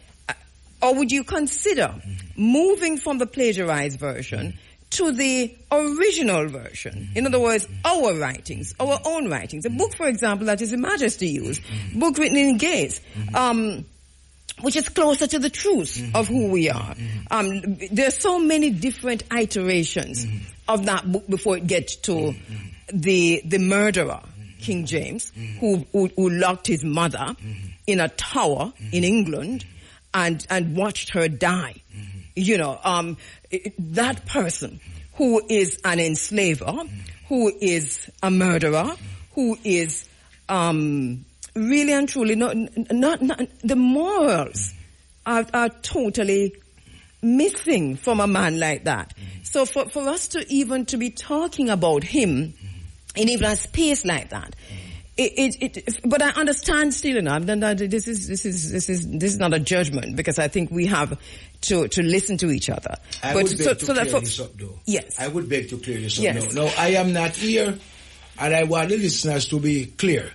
Or would you consider moving from the plagiarized version to the original version? In other words, our writings, our own writings. A book, for example, that His Majesty used, book written in Gaze, which is closer to the truth of who we are. There's so many different iterations of that book before it gets to the murderer, King James, who locked his mother in a tower in England and watched her die. That person who is an enslaver, who is a murderer, who is really and truly not the morals are totally missing from a man like that. So for us to be talking about him in even a space like that, but I understand still enough that this is not a judgment, because I think we have to listen to each other. I would beg to clear this up though. Yes. I would beg to clear this up. Yes. No, I am not here, and I want the listeners to be clear.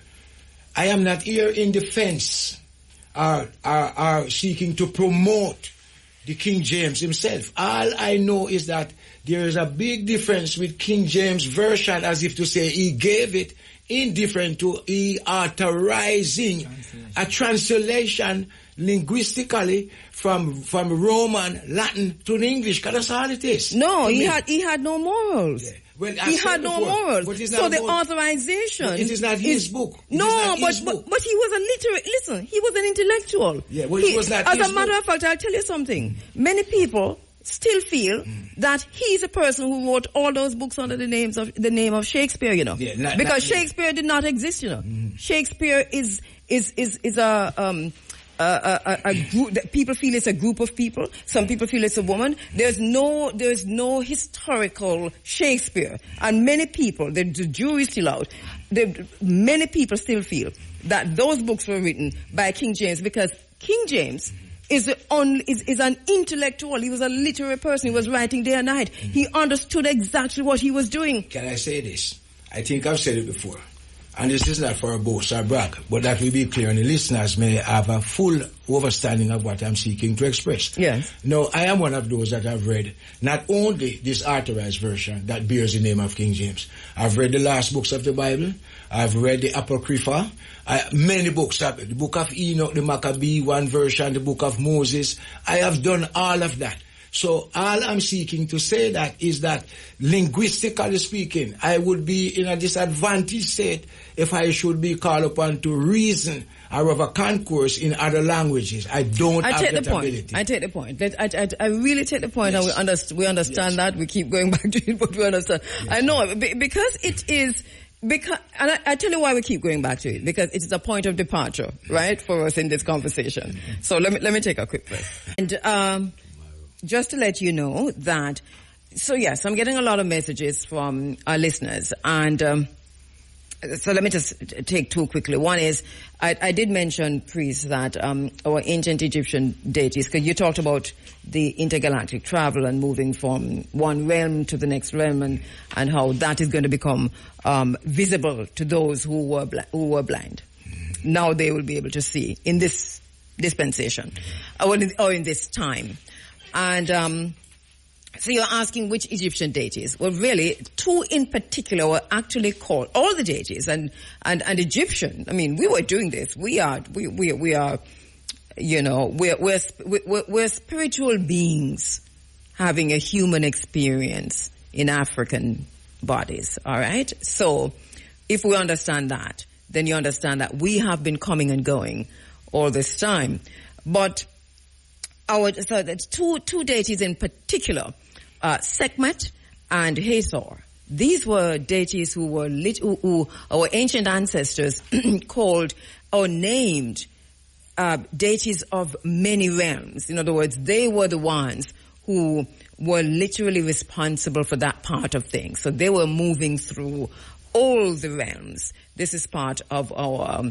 I am not here in defense or seeking to promote the King James himself. All I know is that there is a big difference with King James version, as if to say he gave it, indifferent to he authorizing a translation linguistically from Roman, Latin to English, because that's all it is. No, he had no morals. Yeah. Well, he had no morals. So the authorization... It is not his book. But he was a literate... Listen, he was an intellectual. Yeah, well, it was not as his a matter book. of fact, I'll tell you something. Many people still feel that he's a person who wrote all those books under the name of Shakespeare, Yeah, because Shakespeare did not exist, Shakespeare is a group that people feel it's a group of people. Some people feel it's a woman. There's no historical Shakespeare, and many people, the jury is still out. Many people still feel that those books were written by King James, because King James is an intellectual. He was a literary person. He was writing day and night. He understood exactly what he was doing. Can I say this? I think I've said it before. And this is not for a boast or brag, but that will be clear, and the listeners may have a full understanding of what I'm seeking to express. Yes. Now, I am one of those that have read not only this authorized version that bears the name of King James. I've read the last books of the Bible. I've read the Apocrypha. Many books, the book of Enoch, the Maccabee, one version, the book of Moses. I have done all of that. So all I'm seeking to say that is that linguistically speaking, I would be in a disadvantaged state if I should be called upon to reason or have a concourse in other languages. I don't have that ability. I take the point. I really take the point. Yes. And we understand that. We keep going back to it, but we understand. Yes. I know, because it is... and I tell you why we keep going back to it, because it is a point of departure, right, for us in this conversation. So let me take a quick break. And just to let you know that, so yes, I'm getting a lot of messages from our listeners, and So let me just take two quickly. One is, I did mention, priest, that our ancient Egyptian deities, because you talked about the intergalactic travel and moving from one realm to the next realm, and how that is going to become visible to those who were blind. Now they will be able to see in this dispensation, or in this time. And so you're asking which Egyptian deities? Well, really, two in particular were actually called, all the deities, and Egyptian. I mean, we were doing this. We are, you know, we're spiritual beings having a human experience in African bodies. All right. So, if we understand that, then you understand that we have been coming and going all this time. But so there's two deities in particular. Sekhmet and Hathor. These were deities who were who our ancient ancestors called or named deities of many realms. In other words, they were the ones who were literally responsible for that part of things. So they were moving through all the realms. This is part of our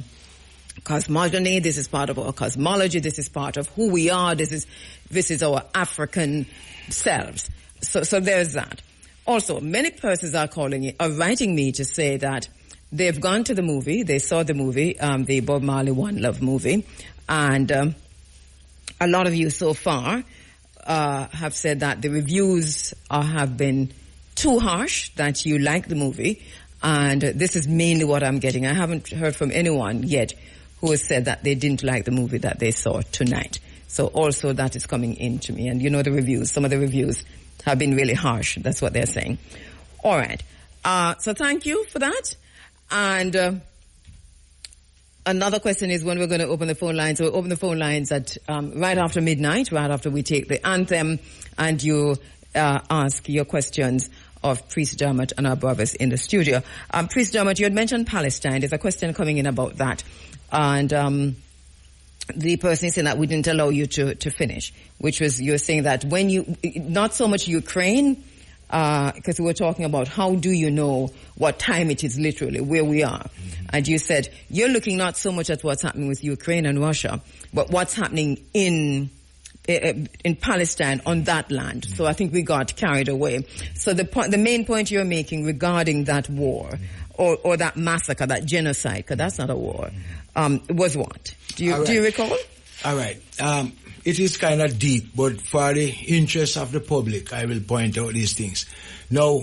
cosmogony. This is part of our cosmology. This is part of who we are. This is our African selves. So there's that. Also, many persons are writing me to say that they've gone to the movie, they saw the movie, the Bob Marley One Love movie, and a lot of you so far have said that the reviews have been too harsh, that you like the movie, and this is mainly what I'm getting. I haven't heard from anyone yet who has said that they didn't like the movie that they saw tonight. So also that is coming in to me, and you know the reviews, some of the reviews have been really harsh. That's what they're saying. All right. So thank you for that. And another question is when we're going to open the phone lines. We'll open the phone lines at right after midnight, right after we take the anthem, and you ask your questions of Priest Dermot and our brothers in the studio. Priest Dermot, you had mentioned Palestine. There's a question coming in about that. And the person is saying that we didn't allow you to finish, which was you're saying that when you, not so much Ukraine, because we were talking about how do you know what time it is literally, where we are. Mm-hmm. And you said you're looking not so much at what's happening with Ukraine and Russia, but what's happening in Palestine on that land. Mm-hmm. So I think we got carried away. So the main point you're making regarding that war, or that massacre, that genocide, because that's not a war, was what? Do you recall? All right. It is kind of deep, but for the interest of the public, I will point out these things. Now,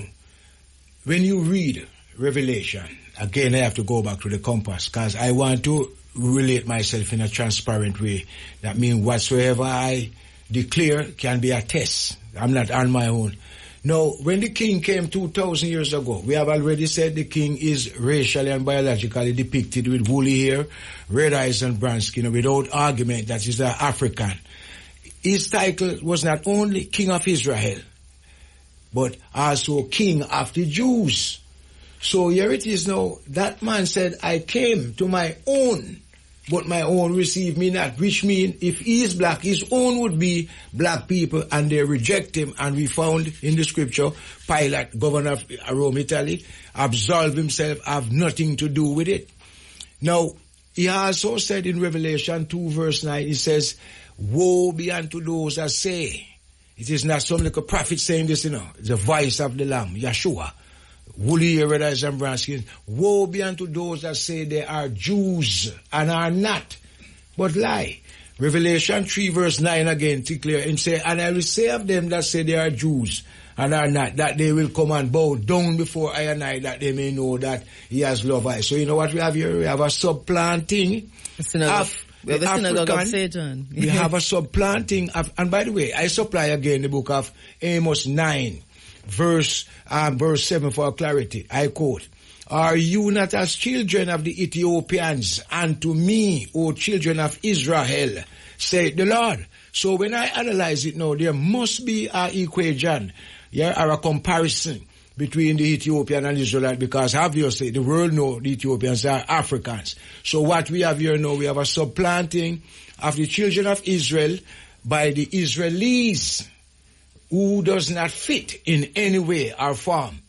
when you read Revelation, again, I have to go back to the compass, because I want to relate myself in a transparent way. That means whatsoever I declare can be a test. I'm not on my own. Now, when the king came 2,000 years ago, we have already said the king is racially and biologically depicted with woolly hair, red eyes and brown skin, without argument that he's an African. His title was not only King of Israel, but also King of the Jews. So here it is now, that man said, I came to my own, but my own received me not, which means if he is black, his own would be black people, and they reject him. And we found in the scripture, Pilate, governor of Rome, Italy, absolved himself, have nothing to do with it. Now, he also said in Revelation 2 verse 9, he says, woe be unto those that say, it is not some like a prophet saying this, it's the voice of the Lamb, Yeshua. Woolly hair, red eyes and brown skin. Woe be unto those that say they are Jews and are not, but lie. Revelation 3 verse 9 again, declare him say, and I will say of them that say they are Jews and are not, that they will come and bow down before I and I, that they may know that he has love eyes. So you know what we have here? We have a subplanting of we have a synagogue of Satan. We have a subplanting of, and by the way, I supply again the book of Amos 9. Verse 7 for clarity. I quote, are you not as children of the Ethiopians unto me, O children of Israel, said the Lord. So when I analyze it now, there must be an equation, or a comparison between the Ethiopian and Israelite, because obviously the world knows the Ethiopians are Africans. So what we have here now, we have a supplanting of the children of Israel by the Israelis, who does not fit in any way or form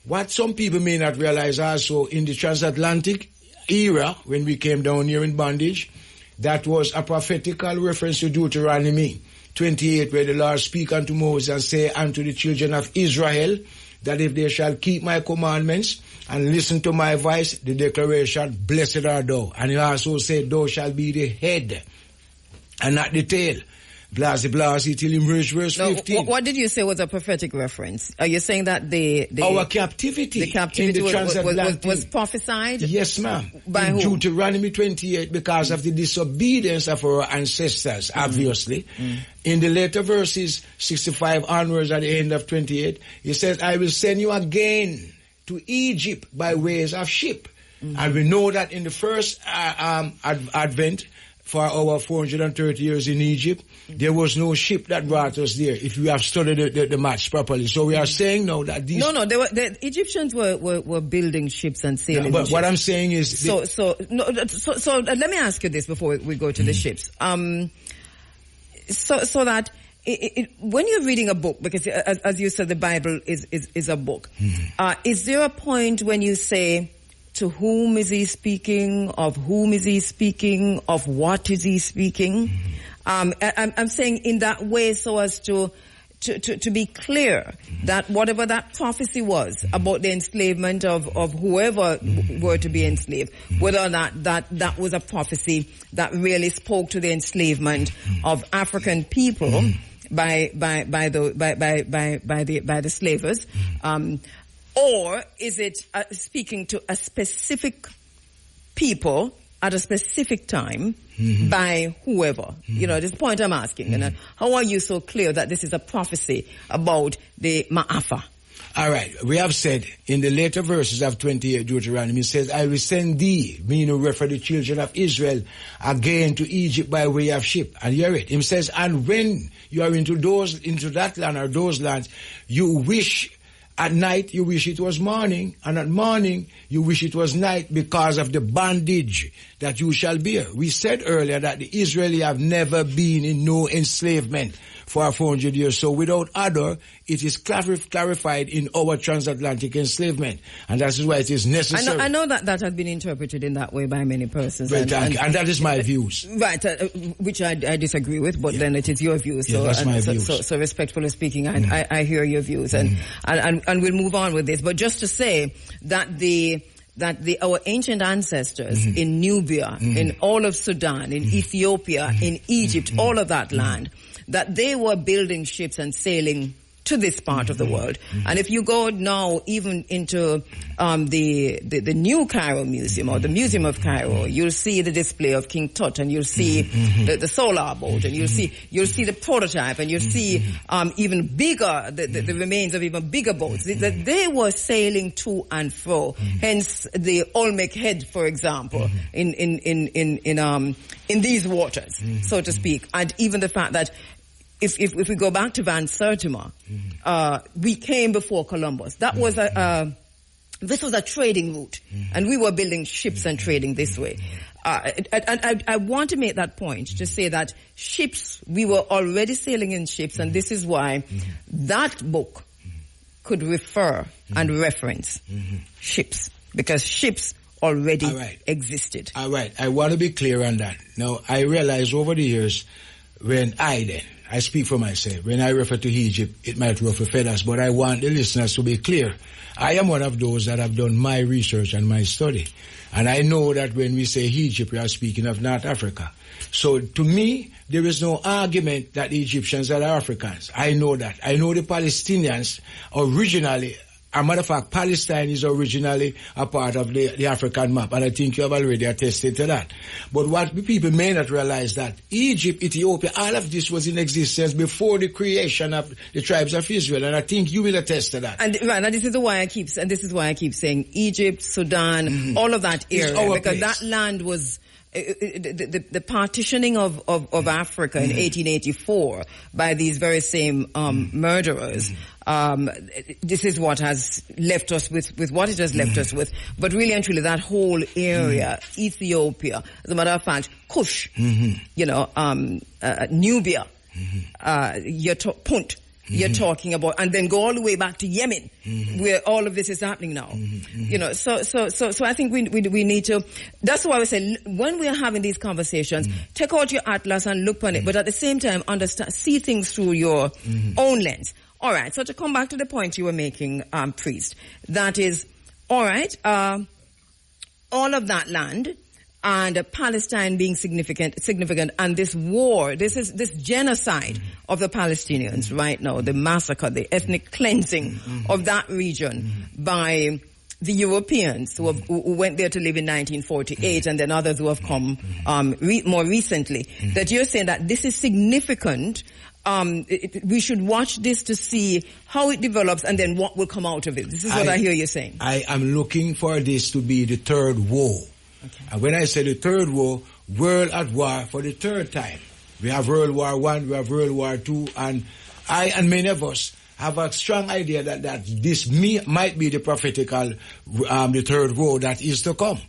what some people may not realize also, in the transatlantic era, when we came down here in bondage, that was a prophetical reference to Deuteronomy 28, where the Lord speak unto Moses and say unto the children of Israel, that if they shall keep my commandments and listen to my voice, the declaration, blessed are thou. And he also said, thou shalt be the head and not the tail. Blasey blasey till him reach verse 15. What did you say was a prophetic reference? Are you saying that our captivity, in the transatlantic was prophesied? Yes, ma'am. By in whom? Deuteronomy 28, because of the disobedience of our ancestors, obviously. In the later verses, 65 onwards at the end of 28, he says, I will send you again to Egypt by ways of ship. And we know that in the first advent, for our 430 years in Egypt, there was no ship that brought us there, if you have studied the maths properly. So we are saying now that these... No, the Egyptians were building ships and sailing but ships. what I'm saying is... So let me ask you this before we go to the ships. So that when you're reading a book, because as you said, the Bible is a book, is there a point when you say, to whom is he speaking? Of whom is he speaking? Of what is he speaking? I'm saying in that way so as to be clear that whatever that prophecy was about the enslavement of whoever were to be enslaved, whether or not that was a prophecy that really spoke to the enslavement of African people by the slavers, or is it speaking to a specific people at a specific time by whoever? You know, this point I'm asking. You know, how are you so clear that this is a prophecy about the Ma'afa? All right. We have said in the later verses of 28 Deuteronomy, it says, I will send thee, meaning refer the children of Israel, again to Egypt by way of ship. And hear it. Him says, and when you are into that land or those lands, you wish at night, you wish it was morning, and at morning, you wish it was night because of the bondage that you shall bear. We said earlier that the Israelites have never been in no enslavement for 400 years. So without other, it is clarified in our transatlantic enslavement. And that is why it is necessary. I know that has been interpreted in that way by many persons. Right, and that is my views. Right, which I disagree with, but then it is your views. So, that's my views. So respectfully speaking, I hear your views, and we'll move on with this. But just to say that our ancient ancestors in Nubia, in all of Sudan, in Ethiopia, in Egypt, all of that land, that they were building ships and sailing to this part of the world. And if you go now even into the new Cairo Museum or the Museum of Cairo, you'll see the display of King Tut, and you'll see the solar boat, and you'll see the prototype, and you'll see even bigger the remains of even bigger boats that they were sailing to and fro. Hence the Olmec Head, for example, in these waters, so to speak, and even the fact that if we go back to Van Sertima, we came before Columbus. That was this was a trading route, and we were building ships and trading this way. And I want to make that point to say that ships, we were already sailing in ships, and this is why that book could refer and reference ships, because ships already existed. All right. I want to be clear on that. Now, I realize over the years when I speak for myself. When I refer to Egypt, it might ruffle feathers, but I want the listeners to be clear. I am one of those that have done my research and my study. And I know that when we say Egypt, we are speaking of North Africa. So to me, there is no argument that the Egyptians are Africans. I know that. I know the Palestinians originally. As a matter of fact, Palestine is originally a part of the African map, and I think you have already attested to that. But what people may not realize that Egypt, Ethiopia, all of this was in existence before the creation of the tribes of Israel, and I think you will attest to that. And this is why I keep saying Egypt, Sudan, all of that area, because that land was. The partitioning of Africa in 1884 by these very same murderers. This is what has left us with what it has left us with. But really and truly, that whole area, Ethiopia, as a matter of fact, Kush, Nubia, Punt, you're talking about, and then go all the way back to Yemen, where all of this is happening now. You know, so I think we need to. That's why I say when we are having these conversations, take out your atlas and look on it, but at the same time, see things through your own lens. All right. So to come back to the point you were making, Priest, that is, all right. All of that land. And Palestine being significant, and this war, this genocide of the Palestinians right now, the massacre, the ethnic cleansing of that region by the Europeans who went there to live in 1948, and then others who have come more recently. That you're saying that this is significant. We should watch this to see how it develops, and then what will come out of it. This is what I hear you saying. I am looking for this to be the third war. Okay. And when I say the third war, world at war for the third time. We have World War I, we have World War II, and I and many of us have a strong idea that this might be the prophetical, the third war that is to come.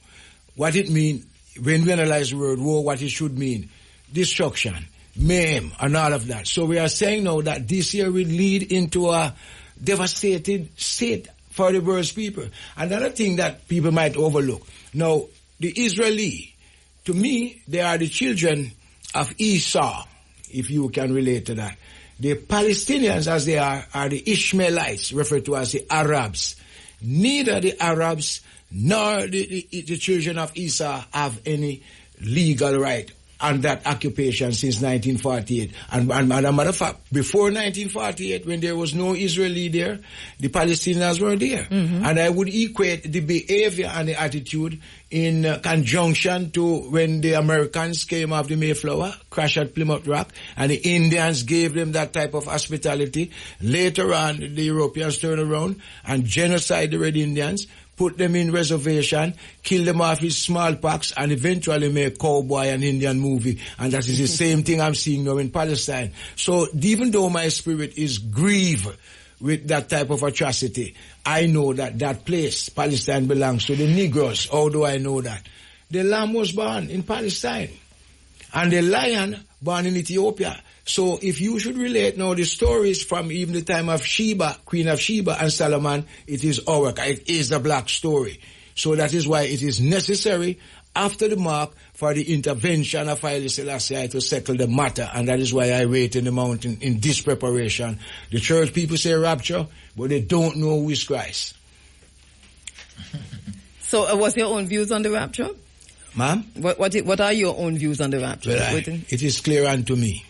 What it means, when we analyze the word war, what it should mean, destruction, mayhem, and all of that. So we are saying now that this year will lead into a devastated state for the world's people. Another thing that people might overlook. Now, the Israeli, to me, they are the children of Esau, if you can relate to that. The Palestinians, as they are the Ishmaelites, referred to as the Arabs. Neither the Arabs nor the children of Esau have any legal right on that occupation since 1948. And as a matter of fact, before 1948, when there was no Israeli there, the Palestinians were there. And I would equate the behavior and the attitude in conjunction to when the Americans came off the Mayflower, crashed at Plymouth Rock, and the Indians gave them that type of hospitality. Later on, the Europeans turned around and genocide the Red Indians, put them in reservation, kill them off with smallpox, and eventually make cowboy and Indian movie. And that is the same thing I'm seeing now in Palestine. So even though my spirit is grieved with that type of atrocity, I know that that place, Palestine, belongs to the Negroes. How do I know that? The lamb was born in Palestine, and the lion born in Ethiopia. So if you should relate now the stories from even the time of Sheba, Queen of Sheba and Solomon, it is Oraka. It is a black story. So that is why it is necessary after the mark for the intervention of Haile Selassie to settle the matter. And that is why I wait in the mountain in this preparation. The church people say rapture, but they don't know who is Christ. So what's your own views on the rapture? Ma'am? What are your own views on the rapture? Well, it is clear unto me.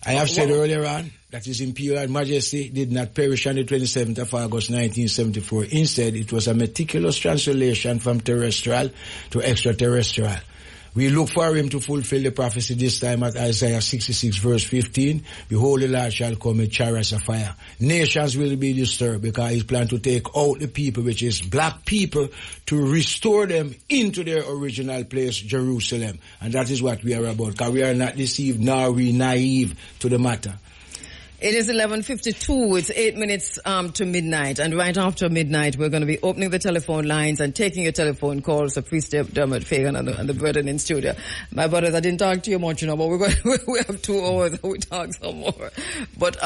I have said earlier on that His Imperial Majesty did not perish on the 27th of August 1974. Instead, it was a meticulous translation from terrestrial to extraterrestrial. We look for him to fulfill the prophecy this time at Isaiah 66 verse 15. Behold, the Lord shall come with chariots of fire. Nations will be disturbed because he planned to take out the people, which is black people, to restore them into their original place, Jerusalem. And that is what we are about, because we are not deceived nor we naive to the matter. It is 11:52. It's 8 minutes to midnight, and right after midnight, we're going to be opening the telephone lines and taking your telephone calls. So Priest Dermot Fagan and the brethren in studio. My brothers, I didn't talk to you much, but we have 2 hours. We talk some more. But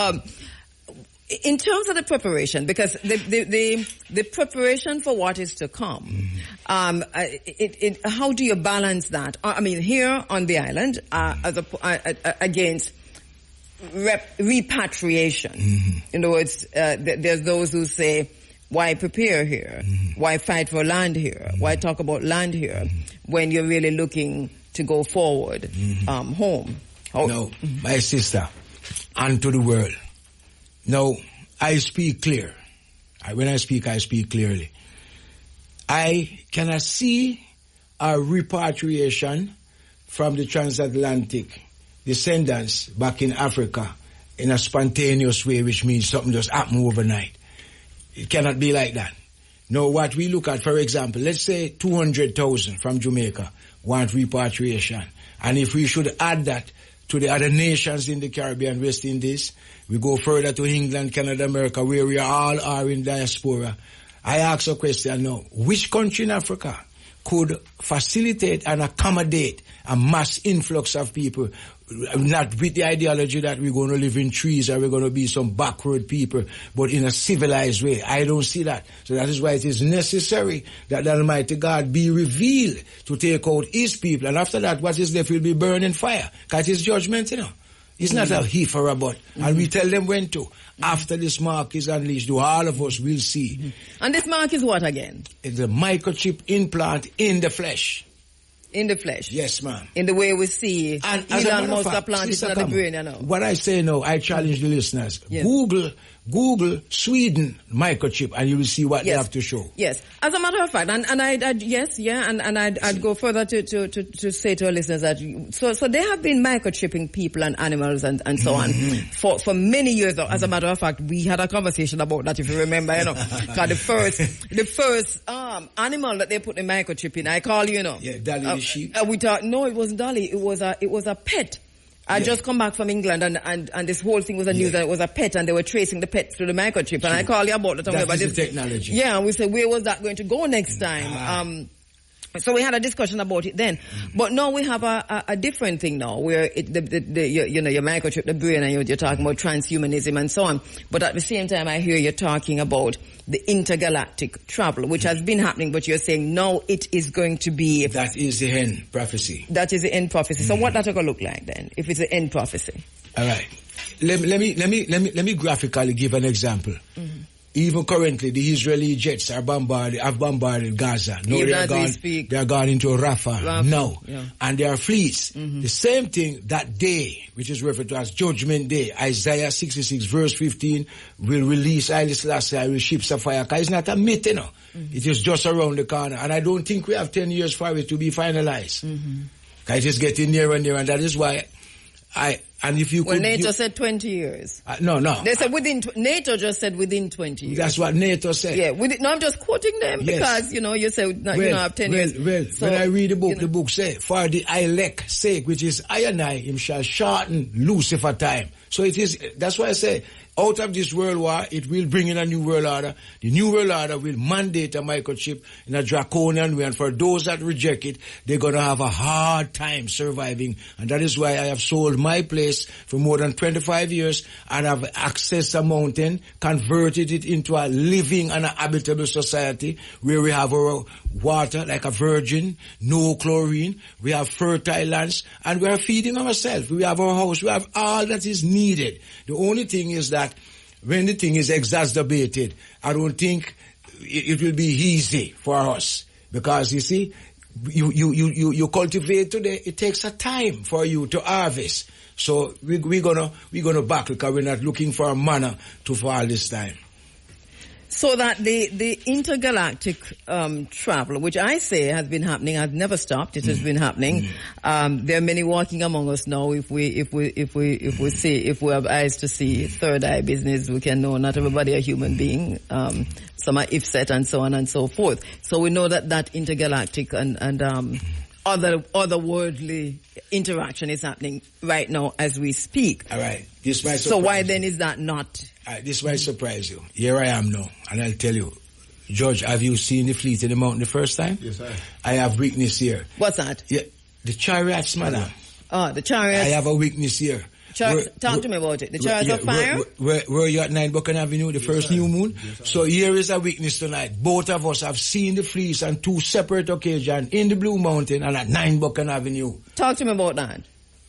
in terms of the preparation, because the preparation for what is to come, how do you balance that? I mean, here on the island, against repatriation. In other words, there's those who say, why prepare here? Why fight for land here? Why talk about land here when you're really looking to go forward home? No, my sister, and to the world. No, I speak clear. When I speak clearly. I cannot see a repatriation from the transatlantic descendants back in Africa in a spontaneous way, which means something just happened overnight. It cannot be like that. Now, what we look at, for example, let's say 200,000 from Jamaica want repatriation. And if we should add that to the other nations in the Caribbean, West Indies, we go further to England, Canada, America, where we all are in diaspora. I ask a question now, which country in Africa could facilitate and accommodate a mass influx of people not with the ideology that we're going to live in trees or we're going to be some backward people, but in a civilized way. I don't see that. So that is why it is necessary that the Almighty God be revealed to take out his people. And after that, what is left will be burned in fire. Because it's judgment, you know. It's not a if or a but. And we tell them when to. After this mark is unleashed, all of us will see. And this mark is what again? It's a microchip implant in the flesh. In the flesh? Yes, ma'am. In the way we see And Elon Musk planted in the brain, you know. What I say now, I challenge the listeners. Yes. Google Sweden microchip and you will see what they have to show. Yes. As a matter of fact, and I'd go further to say to our listeners that so they have been microchipping people and animals and so on for many years. As a matter of fact, we had a conversation about that, if you remember, you know. Because the first animal that they put the microchip in, I call you know. Yeah, Dolly the sheep. We thought no, it wasn't Dolly, it was a pet. I just come back from England and this whole thing was a news that it was a pet and they were tracing the pet through the microchip. And I call you about that is the technology. Yeah, and we said, where was that going to go next time? So we had a discussion about it then. But now we have a different thing now where your microchip, the brain, and you're talking about transhumanism and so on. But at the same time, I hear you talking about the intergalactic travel, which has been happening, but you're saying now it is going to be... That is the end prophecy. That is the end prophecy. So what that going to look like then, if it's the end prophecy? All right. Let me graphically give an example. Even currently, the Israeli jets have bombarded Gaza. No, they are gone into Rafah now. Yeah. And there are fleets. The same thing that day, which is referred to as Judgment Day, Isaiah 66 verse 15, will release Haile Selassie with ships of fire. Because it's not a myth, you know. It is just around the corner. And I don't think we have 10 years for it to be finalized. Because it is getting nearer and nearer. And that is why NATO said 20 years. No. They said NATO just said within 20 years. That's what NATO said. Yeah, I'm just quoting them because, you said, you have 10 years. Well, so, when I read the book, the book says, for the elect sake, which is I and I, him shall shorten Lucifer time. So that's why I say, out of this world war, it will bring in a new world order. The new world order will mandate a microchip in a draconian way. And for those that reject it, they're going to have a hard time surviving. And that is why I have sold my place for more than 25 years and have accessed a mountain, converted it into a living and a habitable society where we have our water like a virgin, no chlorine. We have fertile lands and we are feeding ourselves. We have our house. We have all that is needed. The only thing is that when the thing is exacerbated, I don't think it will be easy for us. Because you see, you cultivate today, it takes a time for you to harvest. So we're gonna battle because we're not looking for a manna to fall this time. So that the intergalactic travel, which I say has been happening, has never stopped. It has been happening. There are many walking among us now. If we have eyes to see, third eye business, we can know not everybody a human being. Some are ifset and so on and so forth. So we know that intergalactic and otherworldly interaction is happening right now as we speak. All right. This might so why then is that not? This might surprise you. Here I am now, and I'll tell you. George, have you seen the fleet in the mountain the first time? Yes, I have. I have weakness here. What's that? Yeah, the chariots, madam. Oh, the chariots. I have a weakness here. Talk to me about it. The chariots of fire? Where you at 9 Buchan Avenue, the first new moon? Yes, so here is a weakness tonight. Both of us have seen the fleece on 2 separate occasions in the Blue Mountain and at 9 Buchan Avenue. Talk to me about that.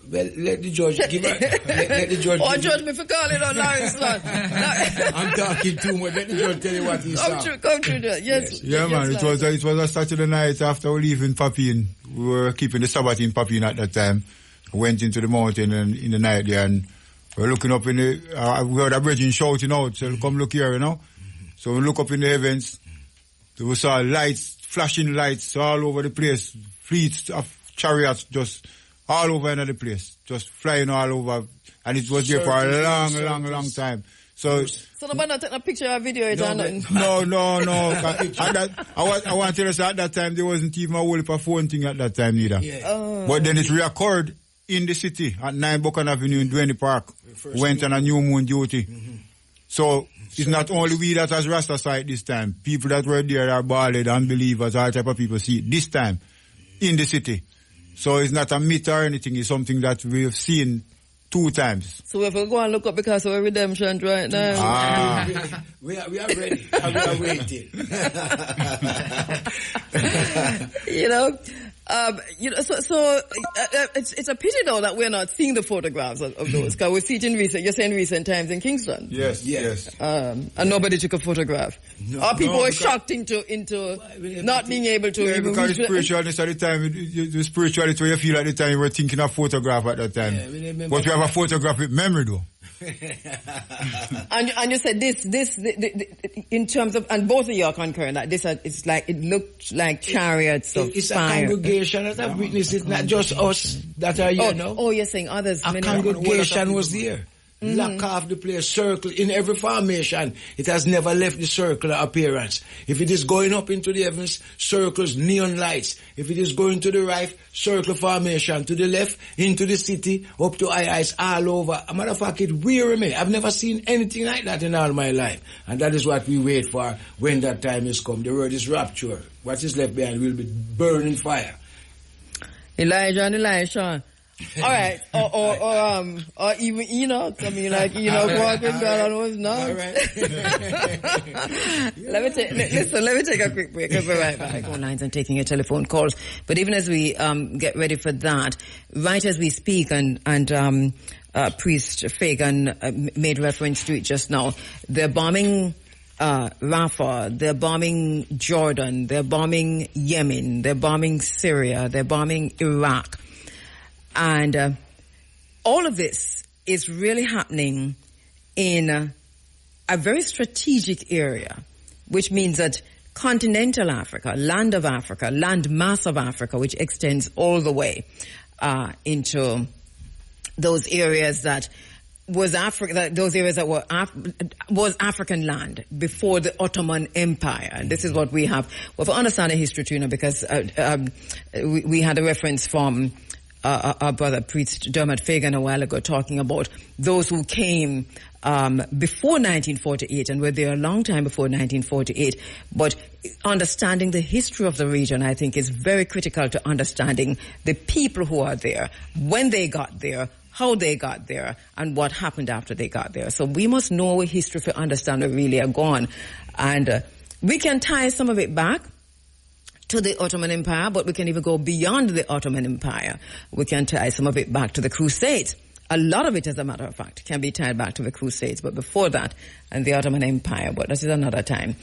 Well, let the judge give her. Let the judge. Oh, judge me for calling on Lawrence, man. I'm talking too much. Let the judge tell you what he saw. Come true, yes. Yeah, man. It was a Saturday night after we leaving Papine. We were keeping the Sabbath in Papine at that time. Went into the mountain and in the night there, and we're looking up in the. We heard a brethren shouting out, "So come look here, you know." So we look up in the heavens. We saw lights, flashing lights all over the place. Fleets of chariots just all over another place, just flying all over, and it was there for a long time. So the man not take a picture or video it or nothing? No. I want to tell you at that time there wasn't even a whole heap of phone thing at that time either. Yeah. But then it reoccurred in the city at 9 Buchan Avenue in Duane Park. Went on a new moon duty. So it's not only we that has rasta sight this time. People that were there are ballad, unbelievers, all type of people see it this time in the city. So it's not a myth or anything. It's something that we've seen 2 times. So if we go and look up because of a redemption right now. We are ready. And we are waiting. It's a pity though that we're not seeing the photographs of those, because we see it in recent times in Kingston. Yes. And nobody took a photograph. Or people were shocked into not being able to. Yeah, because the spiritualness at the time, the spirituality where you feel at the time, you were thinking of photograph at that time. Yeah, but we have a photographic memory though. and you said this in terms of, and both of you are concurring that it's like, it looked like chariots of it's fire. A congregation that have witnessed it, not just us that are here now. Oh, you're saying others. A congregation was there. Lock off the place, circle in every formation. It has never left the circular appearance. If it is going up into the heavens, circles, neon lights. If it is going to the right, circle formation. To the left, into the city, up to eyes all over. A matter of fact, it weary me. I've never seen anything like that in all my life. And that is what we wait for when that time is come. The word is rapture. What is left behind will be burning fire. Elijah and Elisha. All right, or even Enoch. I mean, like Enoch walked with God and was not. All right. Let me take a quick break. We'll be right back on lines and taking your telephone calls. But even as we get ready for that, right as we speak, and Priest Fagan made reference to it just now, they're bombing Rafah, they're bombing Jordan, they're bombing Yemen, they're bombing Syria, they're bombing Iraq. And all of this is really happening in a very strategic area, which means that continental Africa, land mass of Africa, which extends all the way into those areas that was was African land before the Ottoman Empire. And this is what we have. Well, for understanding history, Tuna, because we had a reference from our brother Priest Dermot Fagan a while ago talking about those who came before 1948 and were there a long time before 1948. But understanding the history of the region, I think, is very critical to understanding the people who are there, when they got there, how they got there, and what happened after they got there. So we must know history to understand where really are gone. And we can tie some of it back to the Ottoman Empire, but we can even go beyond the Ottoman Empire. We can tie some of it back to the Crusades. A lot of it, as a matter of fact, can be tied back to the Crusades, but before that, and the Ottoman Empire, but that is another time.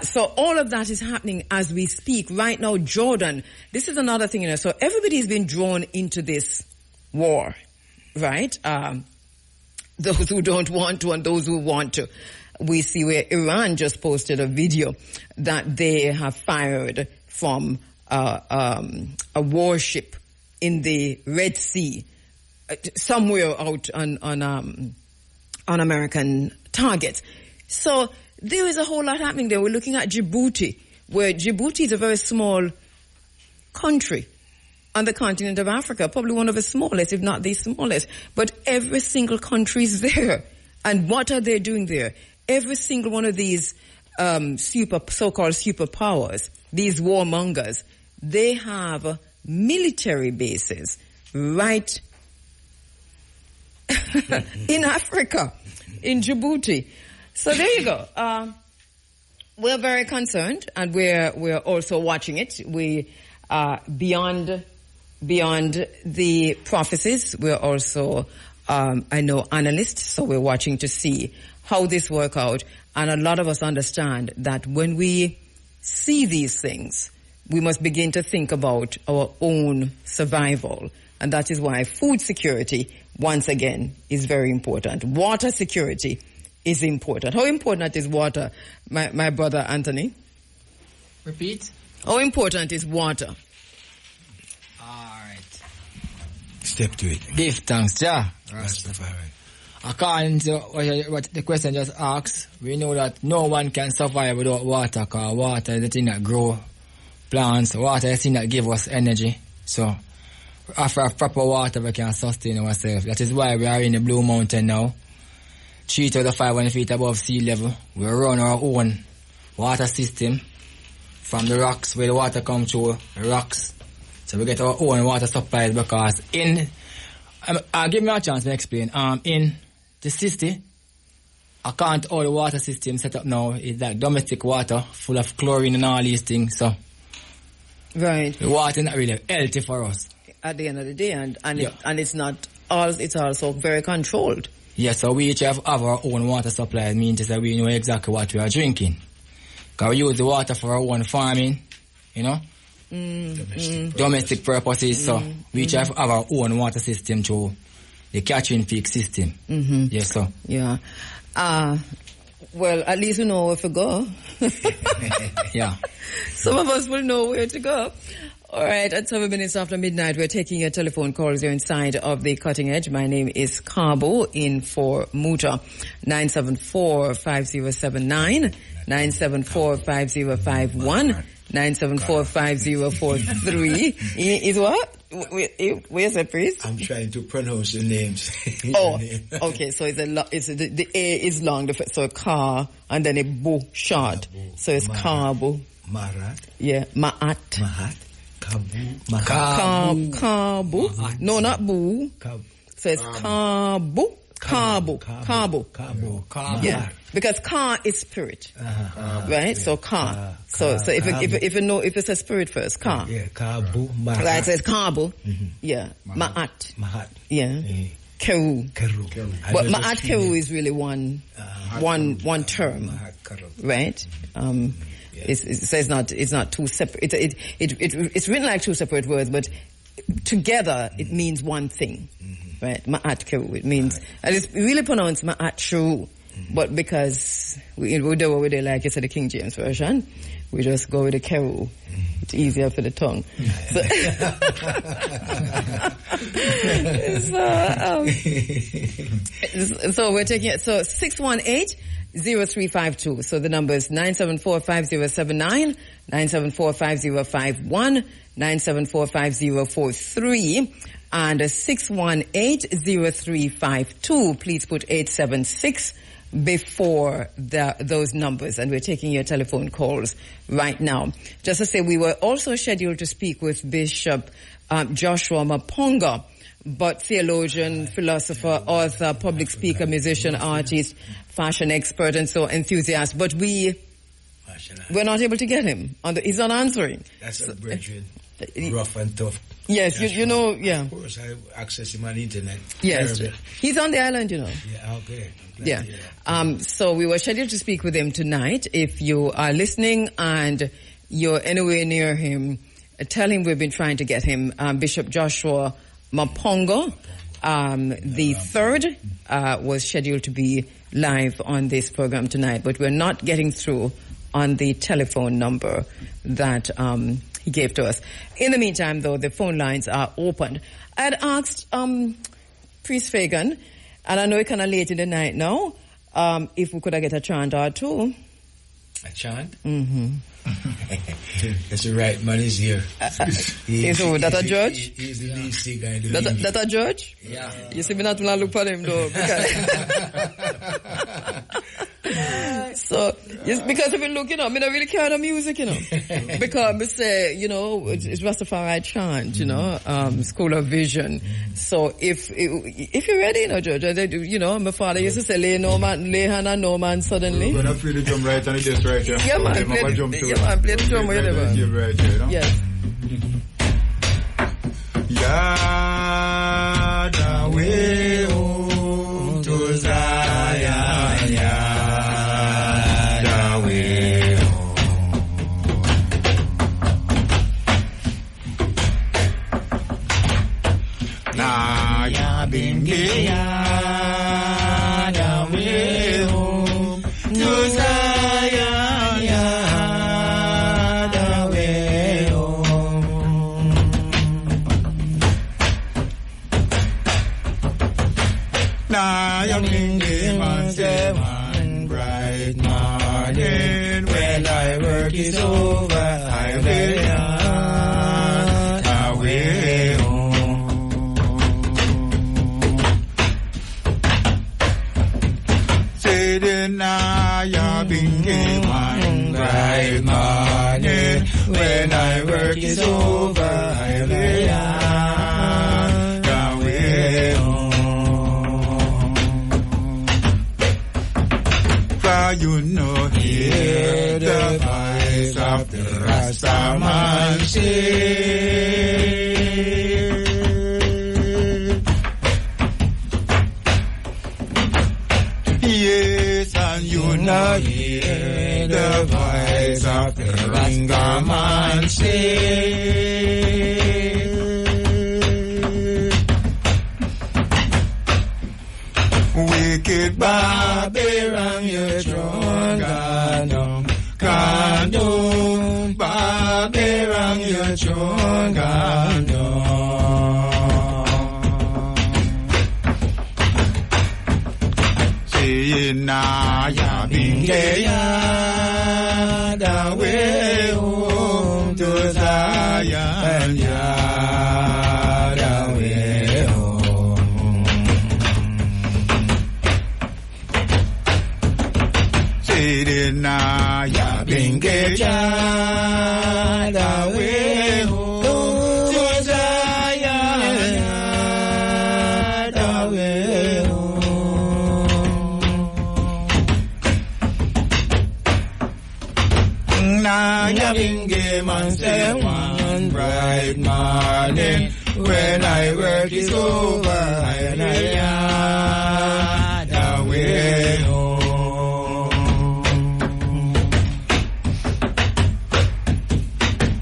So all of that is happening as we speak. Right now, Jordan, this is another thing, so everybody's been drawn into this war, right? Those who don't want to and those who want to. We see where Iran just posted a video that they have fired from a warship in the Red Sea, somewhere out on American targets. So there is a whole lot happening there. We're looking at Djibouti, where Djibouti is a very small country on the continent of Africa, probably one of the smallest, if not the smallest. But every single country is there. And what are they doing there? Every single one of these so-called superpowers, these warmongers, they have military bases right in Africa, in Djibouti. So there you go. We're very concerned, and we're also watching it. We beyond the prophecies, we're also I know analysts, so we're watching to see how this work out. And a lot of us understand that when we see these things, we must begin to think about our own survival. And that is why food security, once again, is very important. Water security is important. How important is water, my brother Anthony? Repeat. How important is water? All right. Step to it. Give thanks, Jah. Rastafari. According to what the question just asked, we know that no one can survive without water, because water is the thing that grows plants. Water is the thing that gives us energy. So, after proper water, we can sustain ourselves. That is why we are in the Blue Mountain now. 3,500 feet above sea level. We run our own water system from the rocks where the water comes through, the rocks, So we get our own water supply because give me a chance to explain. In the city, I can't all the water system set up now is like domestic water full of chlorine and all these things. So Right. the water not really healthy for us. At the end of the day, and Yeah. it's not all. It's also very controlled. Yes, so we each have our own water supply. It means that we know exactly what we are drinking. Because we use the water for our own farming, you know, domestic purposes. So we each have our own water system through the catching peak system. Yes, so. Yeah. Well, at least we know where to go. Yeah. Some of us will know where to go. All right, at 7 minutes after midnight, we're taking your telephone calls. You're inside of the Cutting Edge. My name is Cabo, in for Muta. 974-5079, 974-5051, 974-5043. Is what? Where's that, please? I'm trying to pronounce the names. Oh, okay. So the A is long, so car, and then a bo short. So it's Cabo. Marat. Yeah, Ma'at. Mahat. Kabu. No, not boo. So it's Kabu. Yeah, because ka is spirit, right? So ka. So if you know, if it's a spirit first, ka. Yeah, Kabu. Right, so it's Kabu. Yeah, Ma'at. Yeah, Kheru. But Ma'at Kheru is really one term, right? It's not two separate. It's written like two separate words, but together it means one thing, right? Ma'at Kheru. It means, and it's really pronounced Ma'at Shru, but because we do what we do, like you said, the King James version, we just go with the Kheru. It's easier for the tongue. So we're taking it. So 618-0352. So the number is 974-5079, 974-5051, 974-5043, and 618-0352. Please put 876 before those numbers, and we're taking your telephone calls right now. Just to say, we were also scheduled to speak with Bishop Joshua Maponga, but theologian, philosopher, author, public speaker, musician, artist, fashion expert, and so enthusiast. But we're not able to get him. He's not answering. That's a brethren. Rough and tough. Yes, you know, yeah. Of course, I access him on the internet. Yes, he's on the island, you know. Yeah, okay. Yeah. So we were scheduled to speak with him tonight. If you are listening and you're anywhere near him, tell him we've been trying to get him. Bishop Joshua Maponga, the third, was scheduled to be live on this program tonight, but we're not getting through on the telephone number that he gave to us. In the meantime, though, the phone lines are open. I had asked Priest Fagan, and I know it's kind of late in the night now, if we could get a chant or two. A chant? Mm-hmm. That's the right man is here. Is that a judge? He's the lead singer in the That a judge? Yeah. You see me not want to look for him though. So, because if you look, I don't really care the music, because we say, it's Rastafari chant, School of Vision. So if you're ready, Judge, my father used to say, lay hand on no man suddenly. We're going to play the drum right on the desk right here. Yeah, man, play the drum whatever. Right here, Yes. Yahweh, oh, to Zion, Yahweh, oh. Na ya bingi Yahweh, oh, to Zion, Yahweh, oh. Na ya bingi man say one bright morning, when my work is over, I will Yahweh, oh. Say the na ya bingi man bright morning, When I work is over, I'll lay away home. For you know, hear the voice of the rasta man say. Yes, and you know, hear the voice of the rasta man say. Wicked Babylon, your throne gone down. Babylon, your throne gone down. Saying na ya binge ya the way home to Zion ya the way home. Saying na ya binge ya the way home to Zion ya the way home. Na ya binge man say one bright morning when I work is over and I the way home.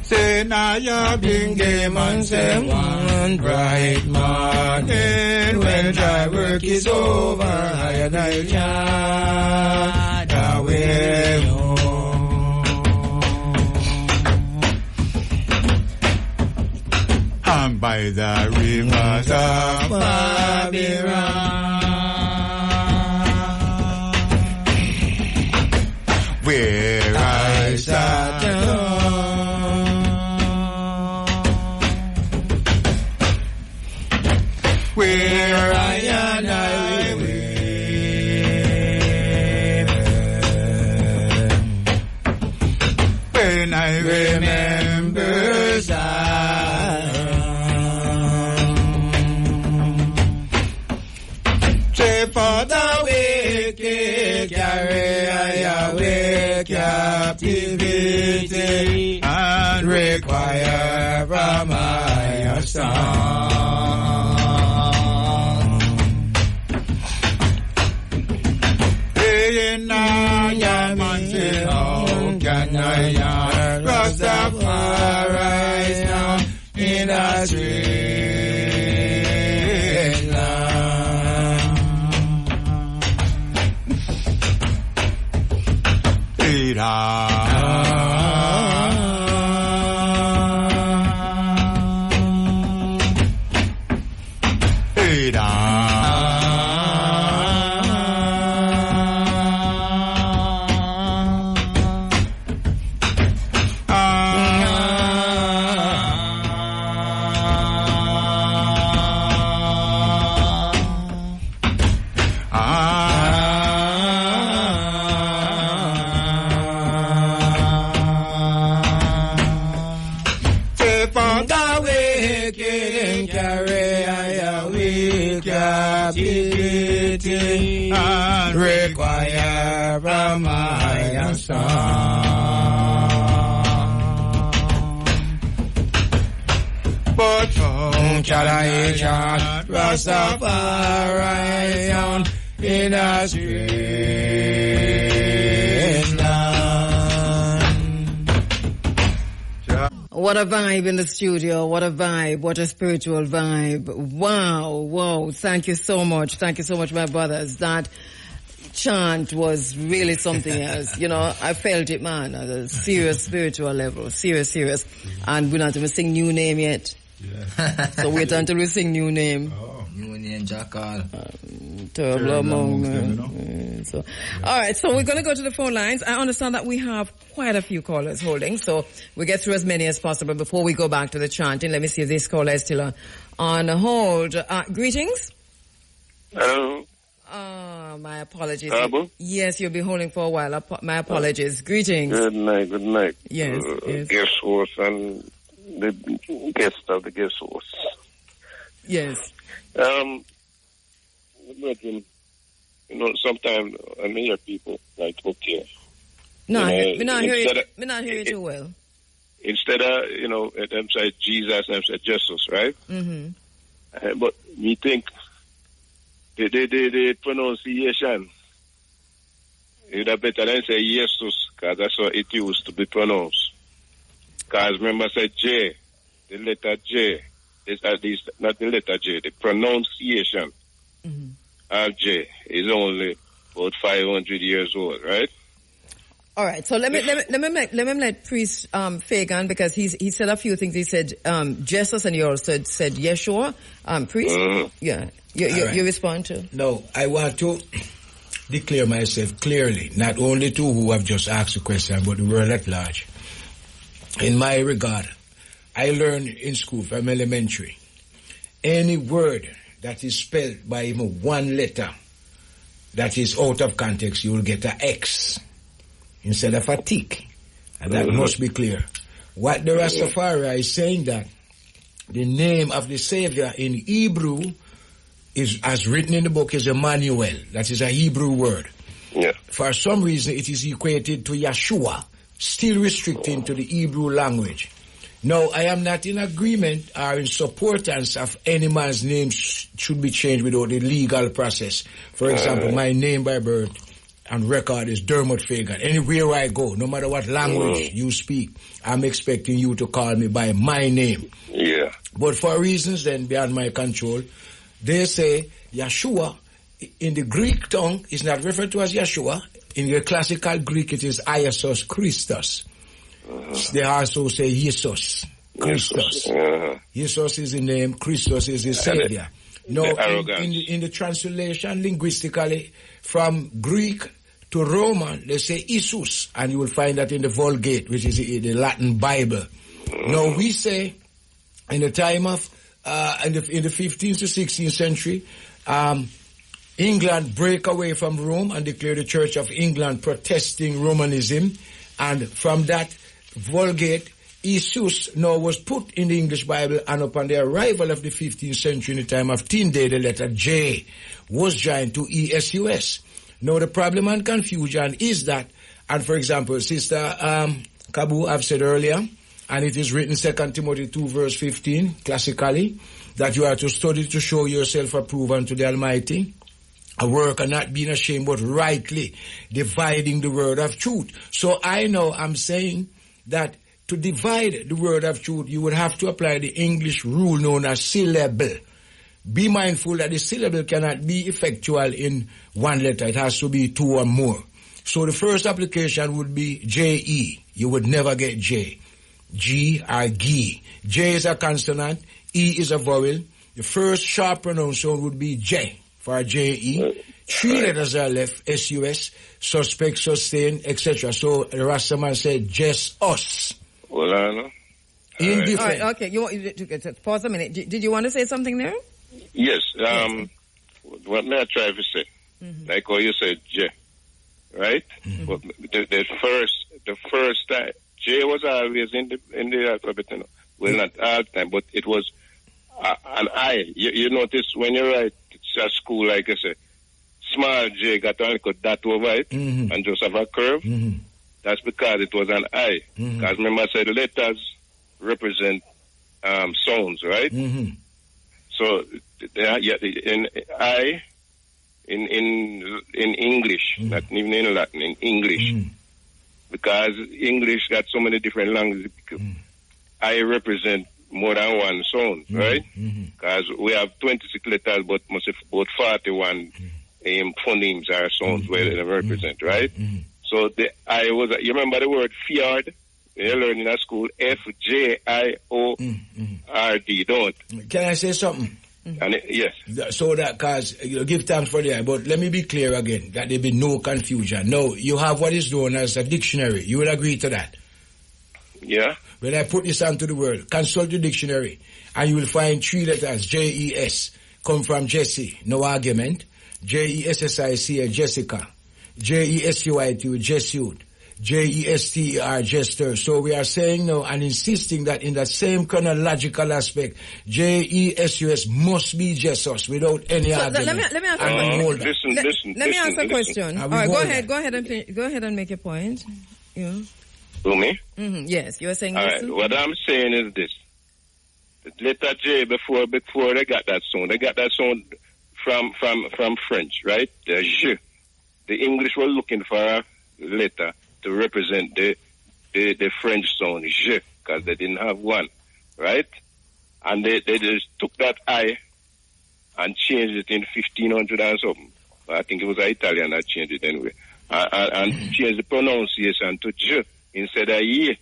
Say na ya binge man say one bright morning when I work is over and I the way home. And by the rivers of Babylon, where I sat down, where I and I weep, when I remember Zion. For the wicked carry away captivity and require from my son. In our mountain, how can I Rastafari now in a straight line? And require from my son. But from Chalaisha, Rastafari on in a straight line. What a vibe in the studio. What a vibe. What a spiritual vibe. Wow. Wow. Thank you so much. Thank you so much, my brothers. That chant was really something else. You know, I felt it, man, at a serious spiritual level. Serious. And we're not even sing new name yet. Yeah. So wait until we sing new name. Oh, new name, Jackal. Terrible among them. So, all right, so we're going to go to the phone lines. I understand that we have quite a few callers holding, so we'll get through as many as possible before we go back to the chanting. Let me see if this caller is still on hold. Greetings. Hello. My apologies. Abu? Yes, you'll be holding for a while. My apologies. Greetings. Good night. Yes, yes. Guest host and the guest of the guest host. Yes. Sometimes I hear people like, okay. No, we're not hearing you too well. Instead of, them say Jesus, them say Jesus, right? Mm-hmm. But me think the pronunciation, it's better than say Jesus, because that's how it used to be pronounced. Because remember, I said J, the letter J, at least not the letter J, the pronunciation of J is only about 500 years old, right? All right, so let me let Priest Fagan, because he said a few things. He said Jesus, and you also said Yeshua. Priest, yeah, you respond to. No, I want to declare myself clearly, not only to who have just asked the question, but the world at large. In my regard, I learned in school from elementary, any word that is spelled by even one letter that is out of context, you will get an X instead of a tick. And that must be clear. What the Rastafari is saying, that the name of the Savior in Hebrew is, as written in the book, is Emmanuel. That is a Hebrew word. Yeah. For some reason, it is equated to Yeshua, still restricting to the Hebrew language. Now, I am not in agreement or in supportance of any man's name should be changed without the legal process. For example, my name by birth and record is Dermot Fagan. Anywhere I go, no matter what language you speak, I'm expecting you to call me by my name. Yeah. But for reasons then beyond my control, they say Yeshua in the Greek tongue is not referred to as Yeshua. In the classical Greek, it is Iesus Christos. They also say Jesus Christos. Jesus is the name, Christos is the Savior. No, in the translation linguistically from Greek to Roman, they say Jesus, and you will find that in the Vulgate, which is the Latin Bible. Now we say in the time of in the 15th to 16th century, England break away from Rome and declare the Church of England protesting Romanism, and from that Vulgate, Jesus now was put in the English Bible, and upon the arrival of the 15th century in the time of Tyndale, the letter J was joined to ESUS. Now the problem and confusion is that, and for example, Sister Kabu, I've said earlier, and it is written 2 Timothy 2 verse 15, classically, that you are to study to show yourself approved unto the Almighty, a worker not being ashamed, but rightly dividing the word of truth. So I know I'm saying that to divide the word of truth, you would have to apply the English rule known as syllable. Be mindful that the syllable cannot be effectual in one letter. It has to be two or more. So the first application would be J-E. You would never get J. G or G. J is a consonant. E is a vowel. The first sharp pronunciation would be J for J-E. 3 letters are left, S-U-S, suspect, sustain, etc. So the Rastaman said, just us. Well, I know. Indifferent. All right, okay, you want to pause a minute. Did you want to say something there? Yes. What may I try to say? Like how you said J, right? But the first time, J was always in the alphabet, you know. Well, not all the time, but it was an I. You notice when you write at school, like I said, small J got a little dot over it and just have a curve. That's because it was an I. Because remember I said letters represent sounds, right? So in I in English, not even in Latin, in English, because English got so many different languages. I represent more than one sound, right? Because we have 26 letters, but must have about 41 phonemes or sounds where they represent, right? So the I was, you remember the word fjord? You learn in a school, F-J-I-O-R-D, don't? Can I say something? And yes. So that, cause, give thanks for that, but let me be clear again, that there be no confusion. No, you have what is known as a dictionary. You will agree to that? Yeah. When I put this onto the world, consult the dictionary, and you will find 3 letters, J-E-S, come from Jesse, no argument. J-E-S-S-I-C-A, Jessica. J-E-S-U-I-T, Jesuit. J-E-S-T-E-R, Jester. So we are saying now and insisting that in that same chronological aspect, J-E-S-U-S must be Jesus without any argument. Let me ask a question. All right, go ahead and make your point. Yeah. To me? Mm-hmm. Yes, you were saying all this. Right, what I'm saying is this. The letter J before they got that sound from French, right? The J. The English were looking for a letter to represent the French sound J, because they didn't have one, right? And they just took that I and changed it in 1500 and something. I think it was an Italian that changed it anyway. And changed the pronunciation to J instead of Y.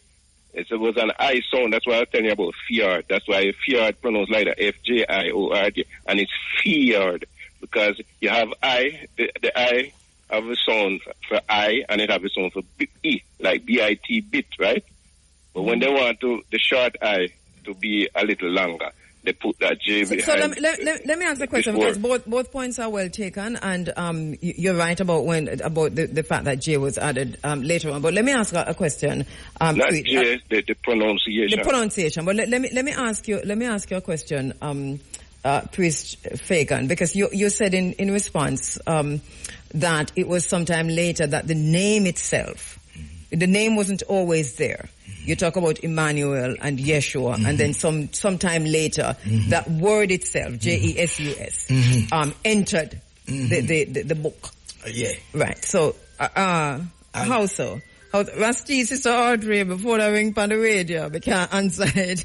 It was an I sound. That's why I was telling you about fjord. That's why fjord pronounced like that, F-J-I-O-R-D. And it's fjord because you have I, the I have a sound for I, and it have a sound for E, like B-I-T, bit, right? But when they want the short I to be a little longer, they put that J behind. So let me ask the question, because both points are well taken, and you're right about the fact that J was added later on. But let me ask a question. Not J, the pronunciation. The pronunciation. But let me ask you a question, Priest Fagan, because you said in response that it was sometime later that the name itself, the name wasn't always there. You talk about Emmanuel and Yeshua, and then sometime later, that word itself, J-E-S-U-S, entered the book. Yeah. Right. So, how so? Rusty, Sister Audrey, before I ring on the radio, we can't answer it.